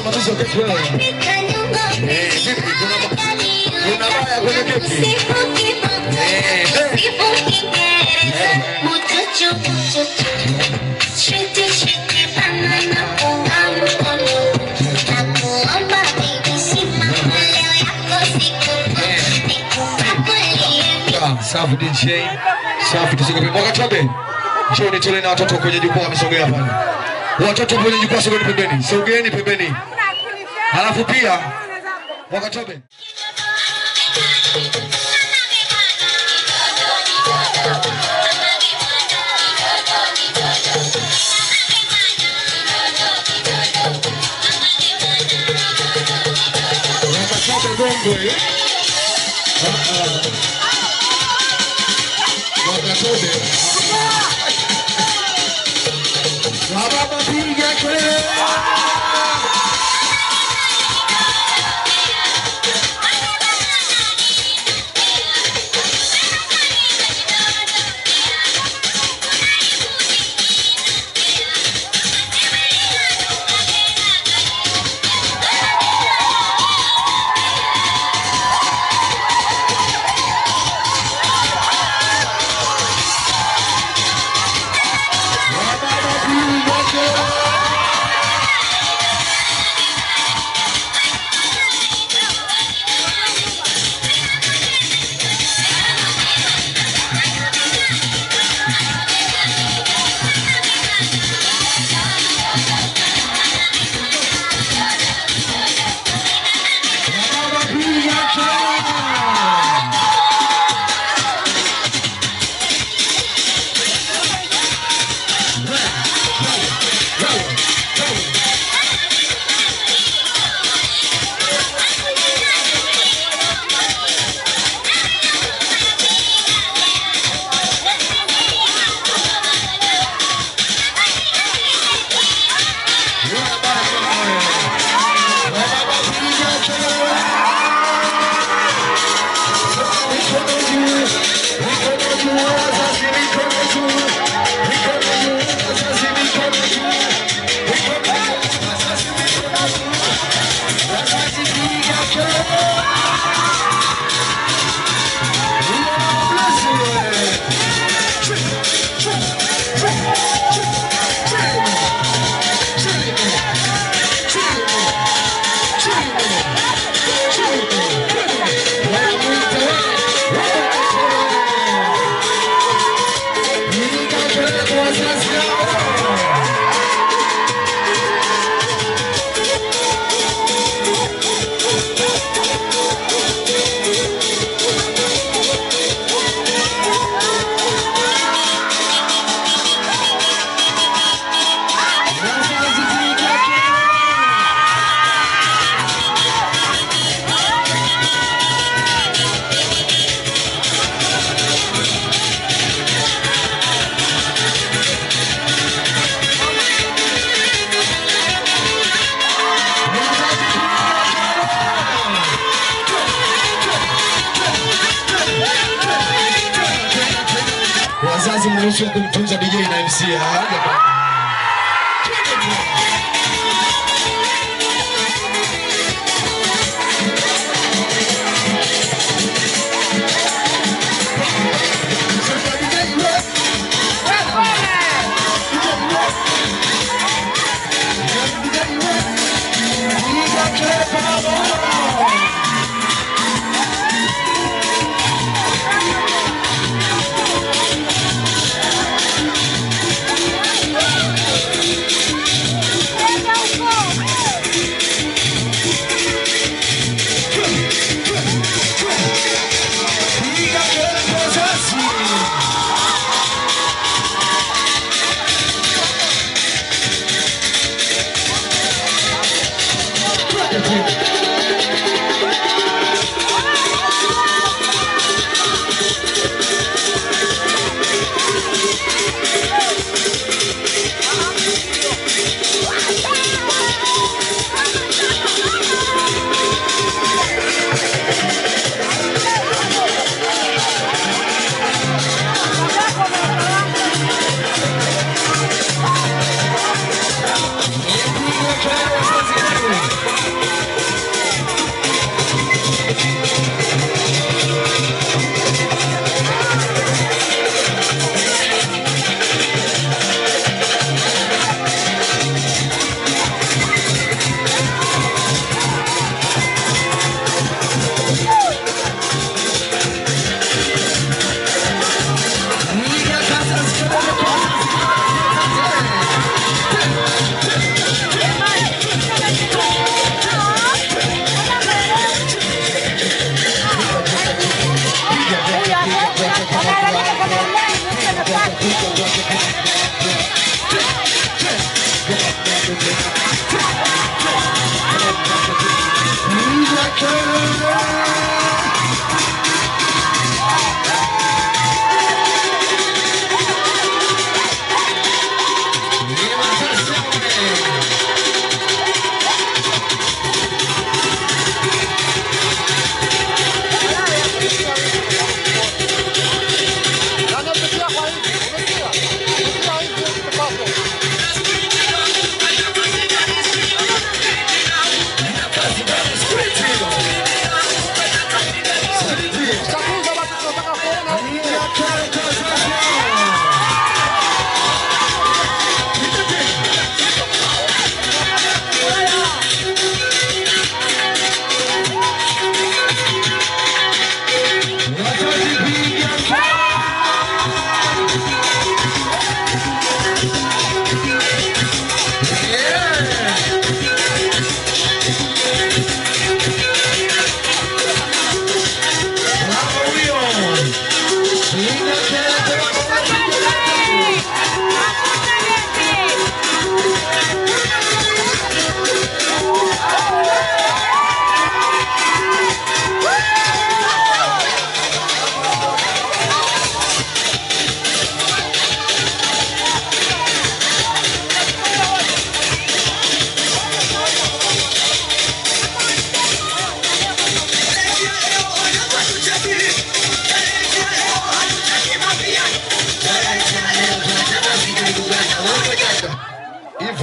Matuzo keki wewe. Vipi kuna baya kwenye keki? Safi DJ. Safi tusige mwaka tobe. Njoo nitolee na watoto kwenye jukwaa wamesogea pale. Watoto kwenye jukwaa sogeni pembeni. Sogeeni pembeni. Halafu pia wakatobe. Wakatobe gongwe. Wakatobe. Wababa piga kelele. Wazazi mruhusu kumtunza DJ na MC.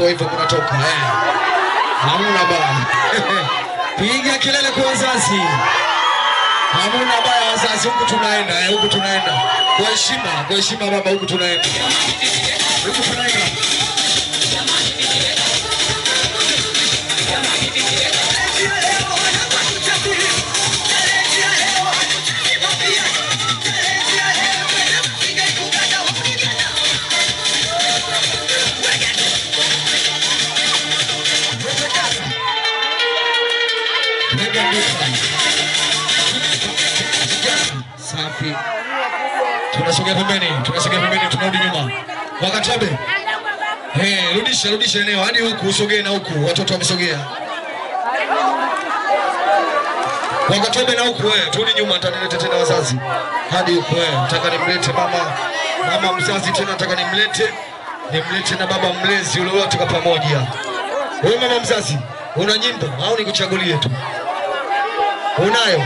Hivyo kunatoka hamuna baya. Piga kelele kwa wazazi. Hamuna baya wazazi, huku tunaenda huku tunaenda. Kwa heshima baba, huku tunaenda. Huku tunaenda. Safi. Tunasogea pembeni, tunarudi nyuma. Wakatobe. Rudisha eneo hadi huku, usogee na huku. Watoto wamesogea. Wakatobe na huku turudi nyuma, nitaleta tena wazazi. Hadi huku nataka nimlete mama mzazi tena, nataka nimlete na baba mlezi yule, wote kwa pamoja. Wewe mama mzazi, una nyimbo au nikuchagulie tu? Unayo?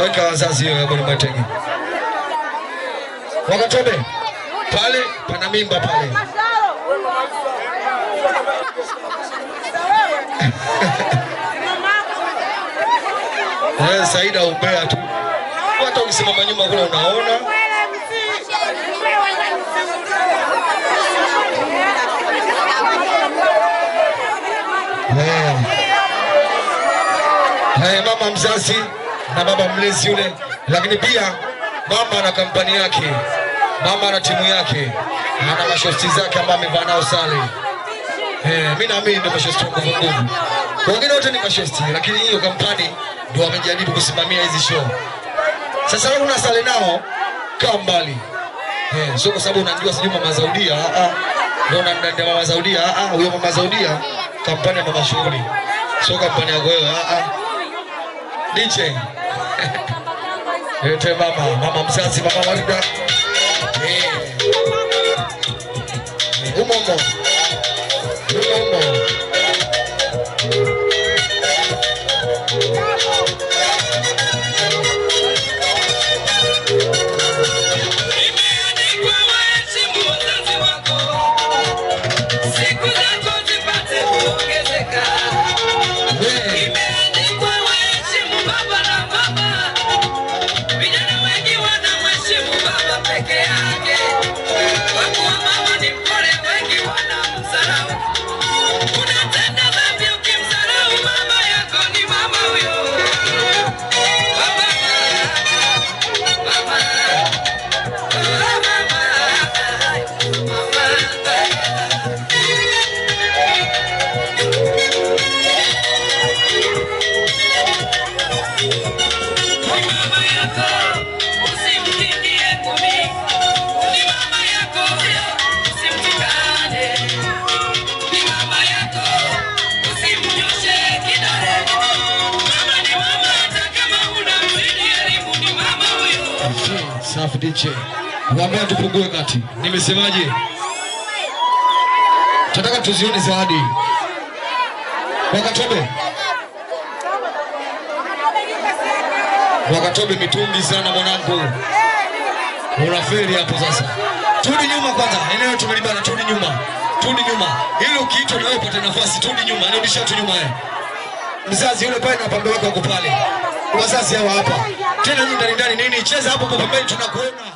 Weka wazazi hiyo hapo nimetenge. Wakatobe. Pale pana mimba pale. Saida umbea tu. Hata ukisimama nyuma kule unaona. Mama mzazi na baba mlezi yule, lakini pia mama ana kampani yake, mama ana timu yake, ana mashosti zake ambaye amevaa nao sare. Mimi naamini ndio mashosti wa nguvu. Wengine wote ni mashosti, lakini hiyo kampani ndio wamejaribu kusimamia hizi show. Sasa wewe una sare nao, kaa mbali. Sio kwa sababu unajua sijui mama Zaudia, ndio unamdanda mama Zaudia, huyo mama Zaudia kampani ya mama shughuli. Sio kampani yako wewe, DJ. Ete mama mzazi, mama Warida. Umomo. Peke yake, kwa kuwa mama ni mpole, wengi wana DJ. Mwambie tupungue kati. Nimesemaje? Tunataka tuzione zawadi. Wakatobe mitungi sana mwanangu. Unafeli hapo sasa. Turudi nyuma kwanza. Eneo tumelibana, turudi nyuma. Turudi nyuma. Ili ukiitwa na wewe upate nafasi, turudi nyuma. Nirudisha tu nyuma yeye. Mzazi yule pale na pambe wako uko pale. Wazazi hawa hapa. Tena nyinyi ndani nini? Cheza hapo kwa pembeni tunakuona.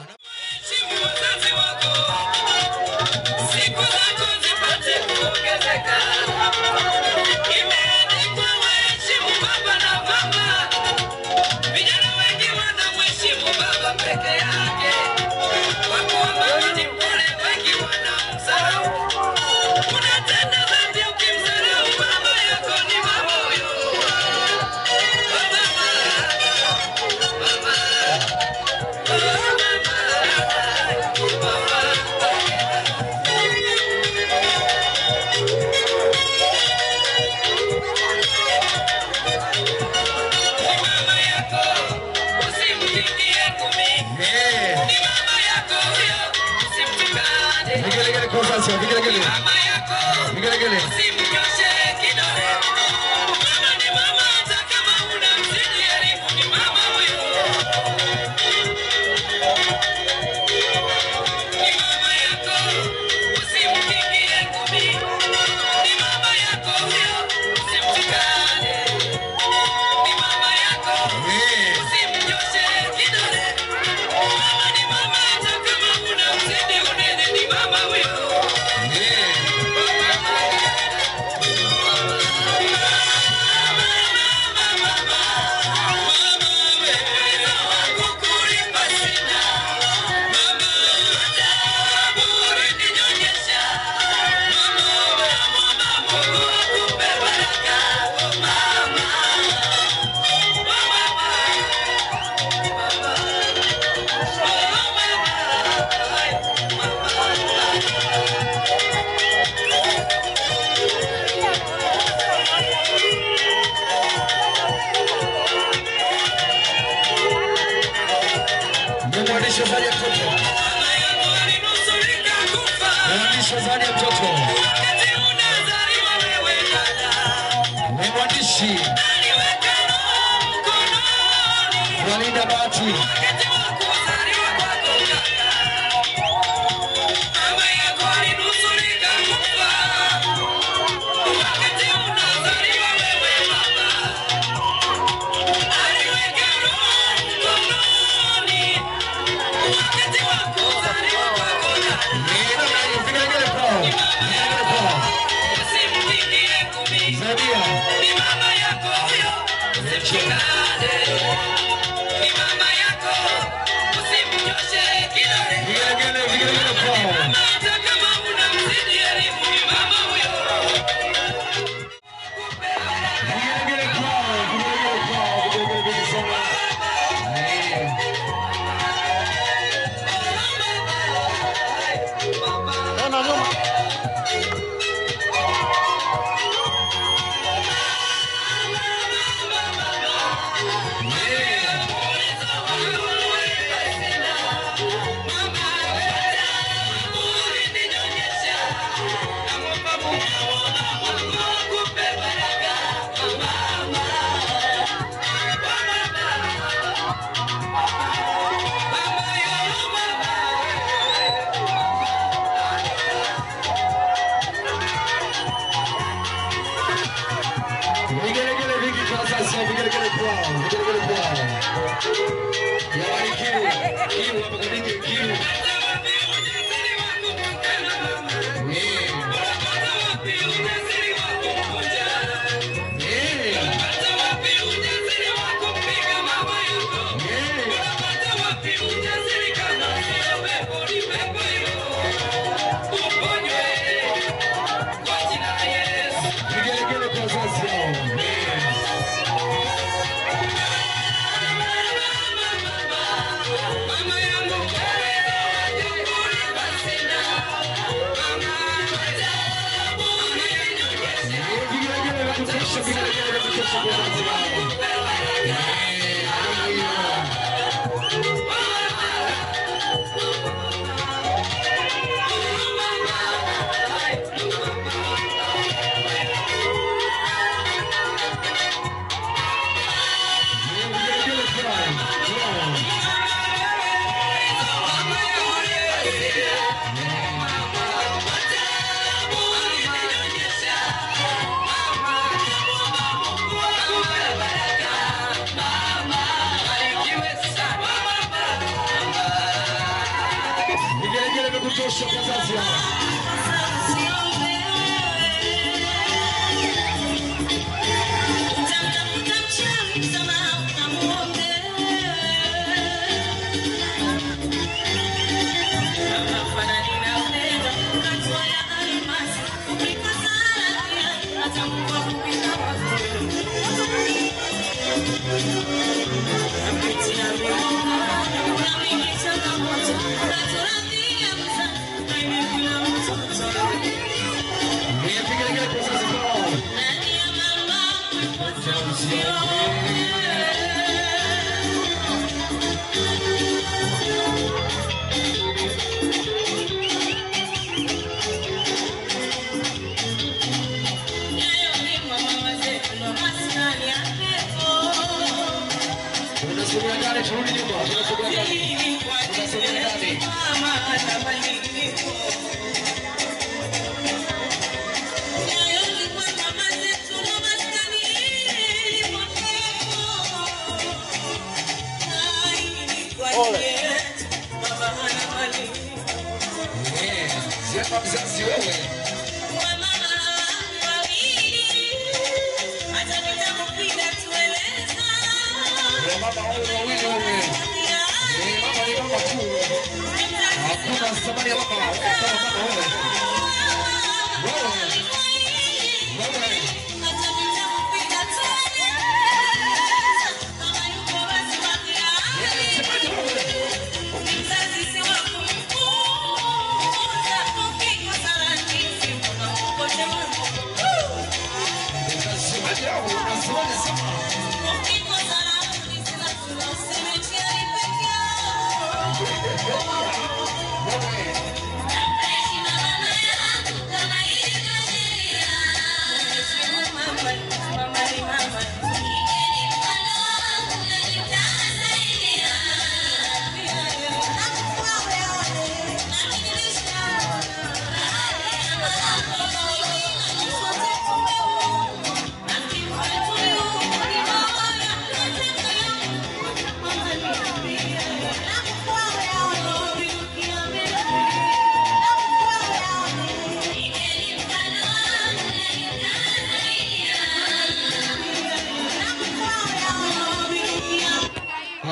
kutosha kwa wazazi hao.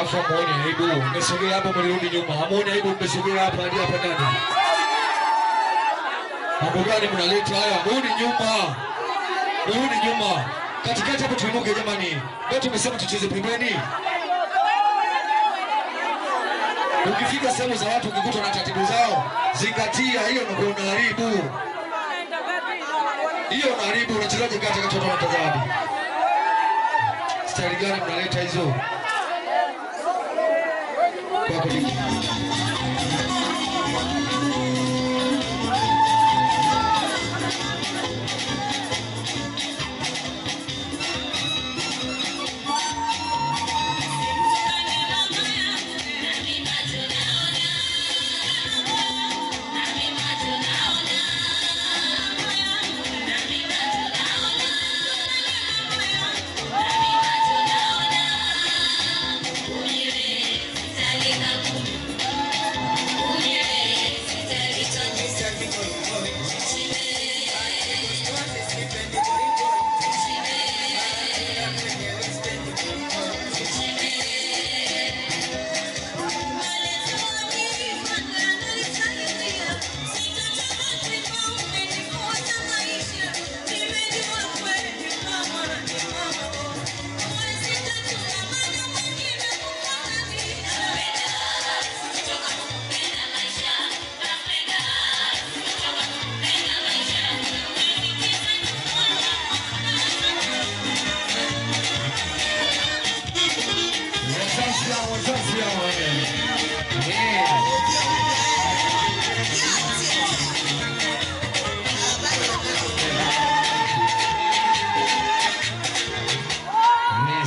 Hamuoni aibu, mmesogea hapa mlirudi nyuma. Hamuoni aibu, mmesogea hapa hadi hapa ndani. Mambo gani mnaleta haya? Rudi nyuma. Rudi nyuma. Katikati hapo tuinuke jamani. Leo tumesema tucheze pembeni. Ukifika sehemu za watu ukikuta na taratibu zao, zingatia hiyo ndio unaharibu. Hiyo unaharibu, unachezaje kati watu wanatazama? Style gani mnaleta hizo? Kwa kweli.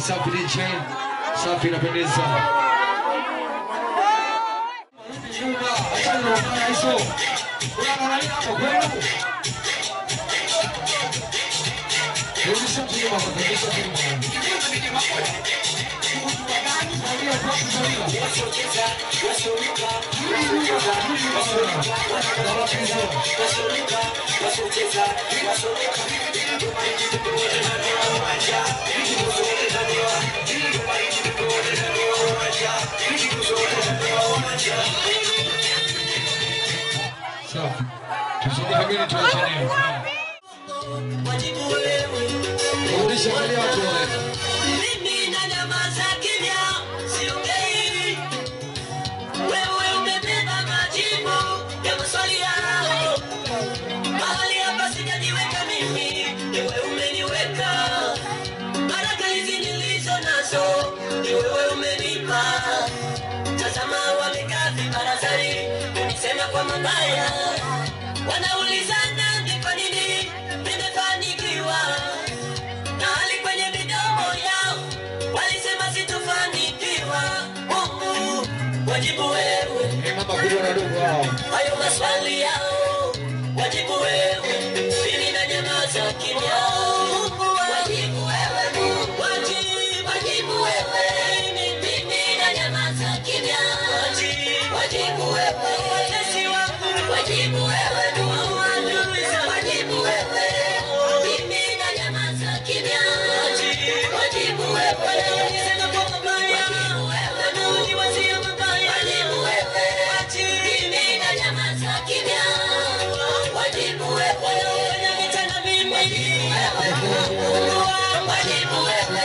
Safi DJ, safi inapendeza. Chuma, acha ndio hizo. Unaangalia hapo kwenu. Ndio sasa tunataka kabisa Safi. Tusije pengine tuachane. wajibu wewe. Rudisha wale watu wale. Mimi na nyamaza kimya, siongei. Wewe umebeba majibu ya maswali yao. Mahali hapa sijajiweka mimi, ni wewe umeniweka. Baraka hizi nilizo nazo, ni wewe umenipa. Tazama wamekaa vibarazani, kunisema kwa mabaya. Wanaulizana ni kwa nini nimefanikiwa. Na hali kwenye midomo yao walisema sitofanikiwa. Mungu, wajibu wewe. Mama kubwa na dogo hao. Hayo maswali yao, wajibu wewe. Mimi na nyamaza kimya. Mungu, wajibu wewe. Mungu, wajibu wewe. Mimi na nyamaza kimya. Wajibu wewe. Watesi wangu, wajibu wewe. Wajibu wewe. Mimi na nyamaza kimya. Wajibu wewe. Nisema kwa mabaya. Niwazie mabaya. Wajibu wewe. Mimi na nyamaza kimya. Wajibu wewe. Wananitana mimi. Wajibu wewe.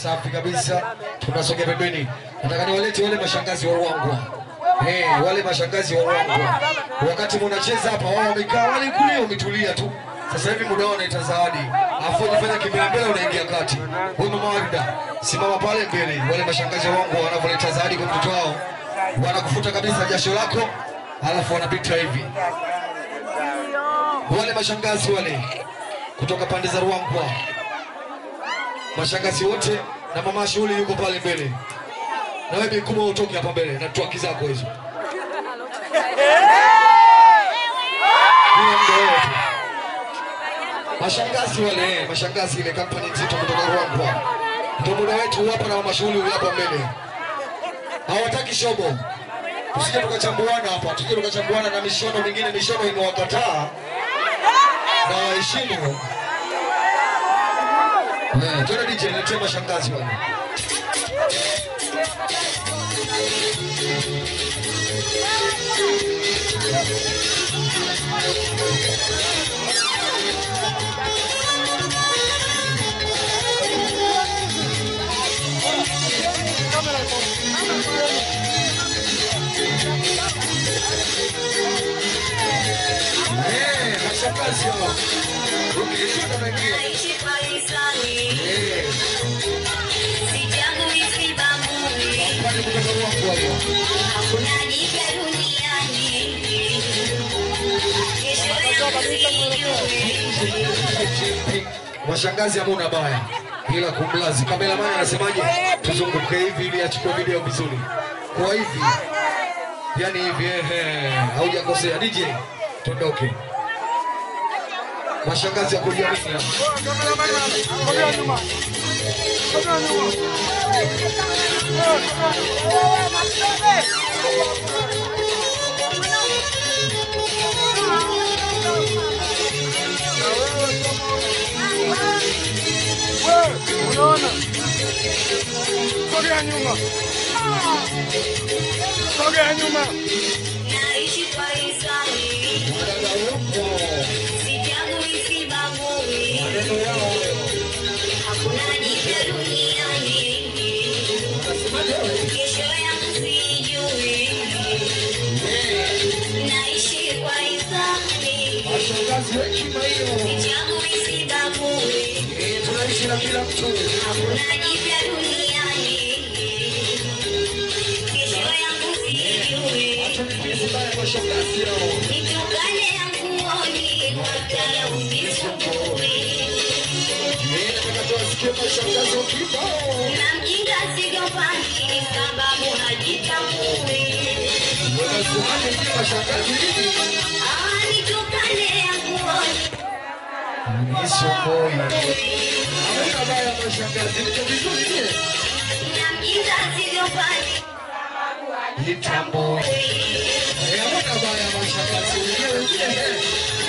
Safi kabisa. Tunasogea pembeni. Nataka niwalete wale mashangazi wa Ruangwa. Wale mashangazi wa Ruangwa. Wakati mnacheza hapa wao wamekaa wale kule wametulia tu. Sasa hivi muda wanaita zawadi. Afu unafanya kimbele mbele unaingia kati. Wewe mama Warida, simama pale mbele. Wale mashangazi wa Ruangwa wanavoleta zawadi kwa mtoto wao. Wanakufuta kabisa jasho lako. Alafu wanapita hivi. Wale mashangazi wale kutoka pande za Ruangwa. Mashangazi wote na mama shughuli yuko pale mbele. Na wewe Bikuma utoke hapa mbele na tuaki zako hizo. Mashangazi wale, mashangazi ile kampani nzito kutoka Ruangwa. Ndio muda wetu hapa na mama shughuli hapa mbele. Hawataki shobo. Tusije tukachambuana hapa, tusije tukachambuana na mishono mingine, mishono imewakataa. Na waheshimu. Tuna DJ niletee mashangazi wale. Mashangazi hao. Ukishuka na ingia. Naishi kwa hisani. Sichagui sibagui. Pale kutoka Ruangwa hiyo. Hakuna jipya duniani. Kesho yangu sijui. Mashangazi hamuna baya. Ila kumlazi. Kameramani anasemaje? Tuzunguke hivi ili achukue video vizuri. Kwa hivi. Yaani hivi haujakosea DJ. Tondoke. Mashangazi ya kulia nini hapa? Unaona? Sogea nyuma. Sogea nyuma. Naishi kwa hisani. Sichagui sibagui. Hakuna jipya duniani. Kesho yangu sijui. Naishi kwa hisani. Mashangazi hekima hiyo. Sichagui sibagui. Tunaishi na kila mtu. Hakuna jipya duniani. Kesho yangu sijui. Mashangazi hao. Nitukane yanguoni wakala unisumbui. Mashangazi wa kibao. Na mjinga sigombani sababu hajitambui. Mashangazi hivi. Nitukane yanguoni. Nisho boy. Hamuna baya mashangazi. Mko vizuri nie? Na Nitambo. Hamuna baya mashakazi wenyewe.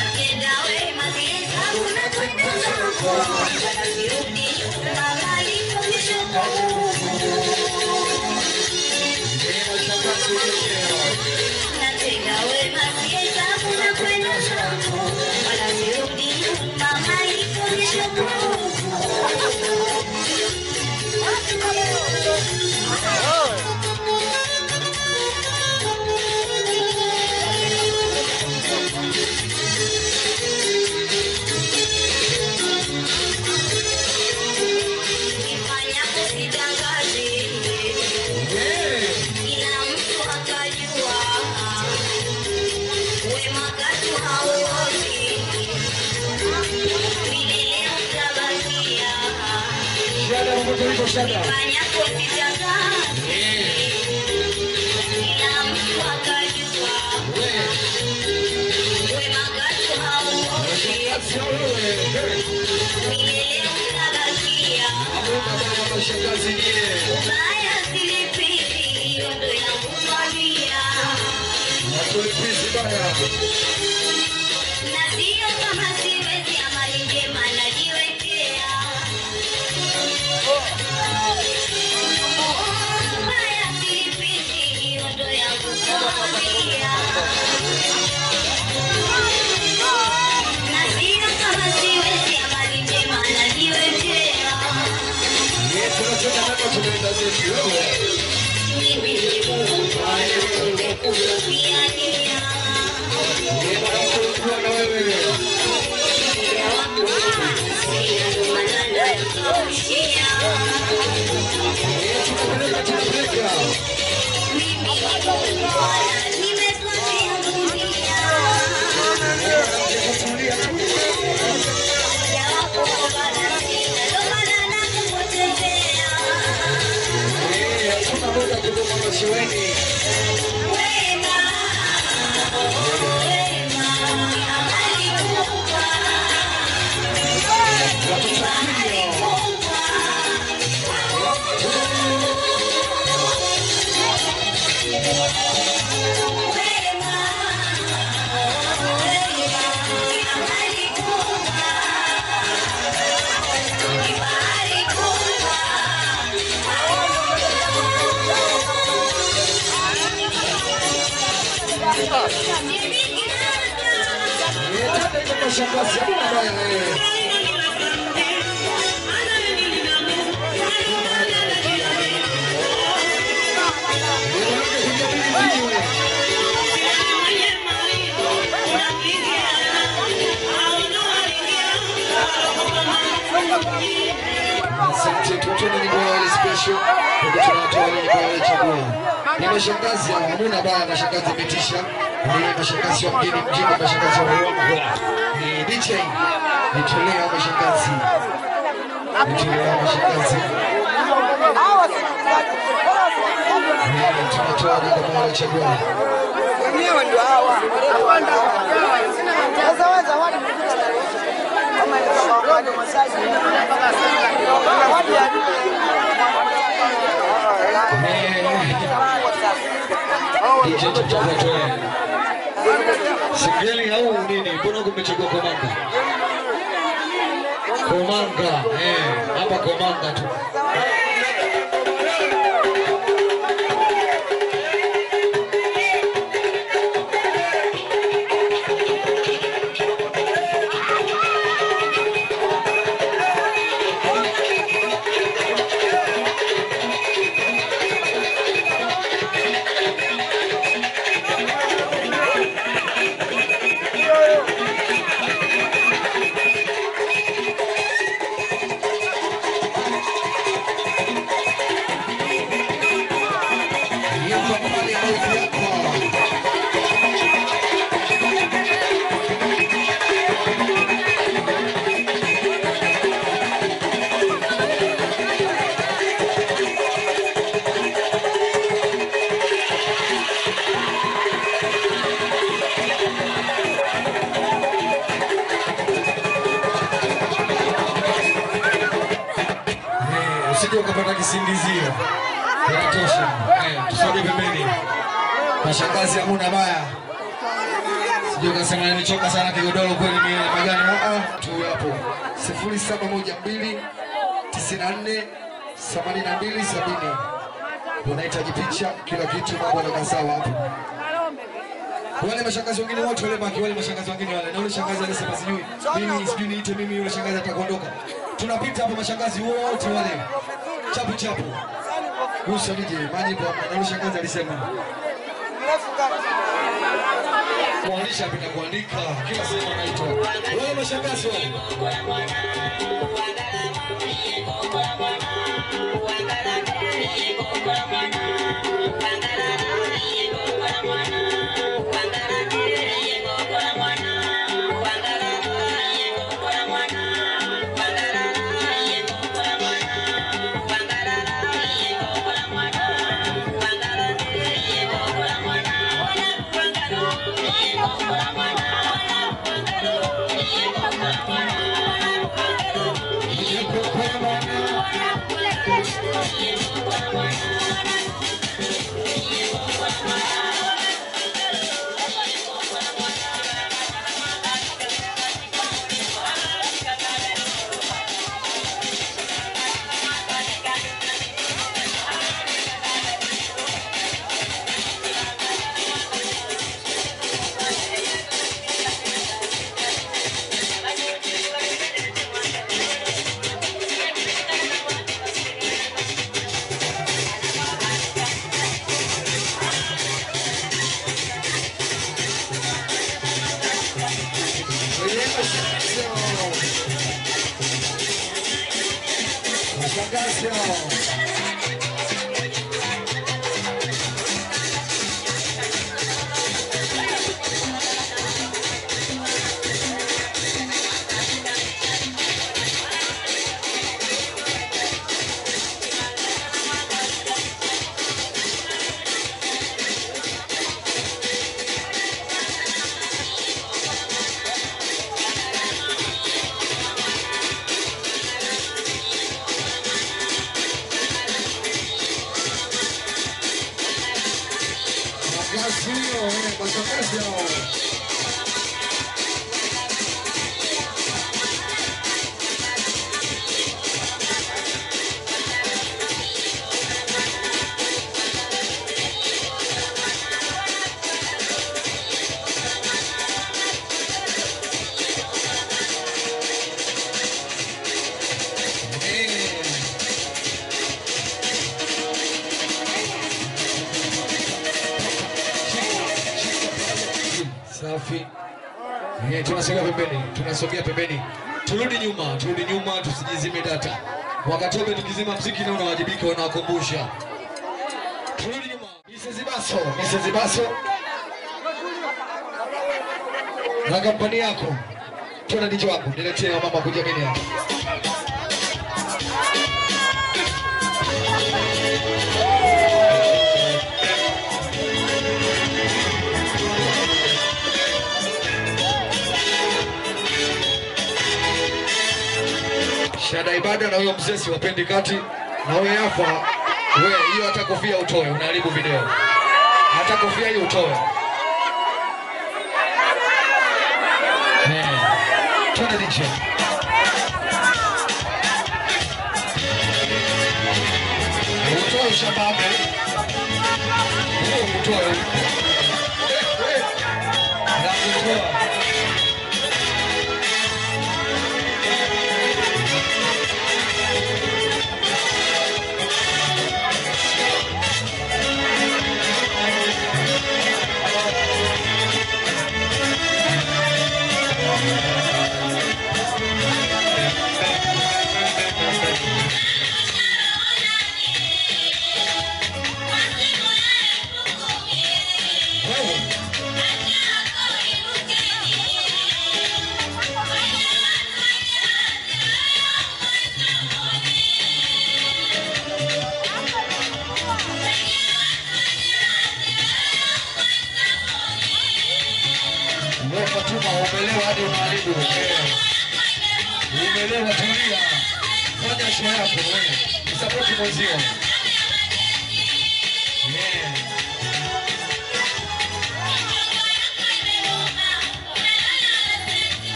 Mashakazi hamuna baya, mashakazi imetisha. Ni mashakazi wa mjini mjini, mashakazi wa uongo. Ni DJ nitolea mashakazi, nitolea mashakazi. Tunatoa kama wanachagua wenyewe ndio hawa. Sasa waza wadi kama ni rodo masaji wadi ya Sigeli au nini? Mbona kumechagua Komanga? Komanga, hapa Komanga tu. Usije ukapata kisingizio. Inatosha. Tusogee pembeni. Mashangazi hakuna baya. Sijui kasema nimechoka sana kigodoro kweli mimi magani. Tu hapo. 0712 94 82 70. Unahitaji picha kila kitu mambo yanakaa sawa hapo. Wale mashangazi wengine wote wale baki wale mashangazi wengine wale. Na yule shangazi alisema sijui sijui niite mimi yule shangazi atakondoka. Tunapita hapo mashangazi wote wale. Chapu chapu. Gusa nije maji kwa na yule shangazi alisema. Kuandika bila kuandika kila sehemu anaitwa. Wale mashangazi wale. Safi. Tunasogea pembeni. Turudi nyuma tusijizime data. Wakati wote tukizima muziki na unawajibika unawakumbusha. Turudi nyuma. Mrs. Baso. Na kampani yako. Tuna DJ wako, niletee mama kujiamini hapa. Shada ibada na huyo mzee siwapendi kati na wewe hapa wewe hiyo hata kofia utoe unaharibu video. Hata kofia hiyo utoe. Tuna DJ. Utoe shababe. Utoe. Umelewa hadi unaharibu. Umelewa, tulia. Fanya show yako wewe. Support mwenzio.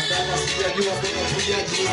Nadhani sijajua kuna kujaji.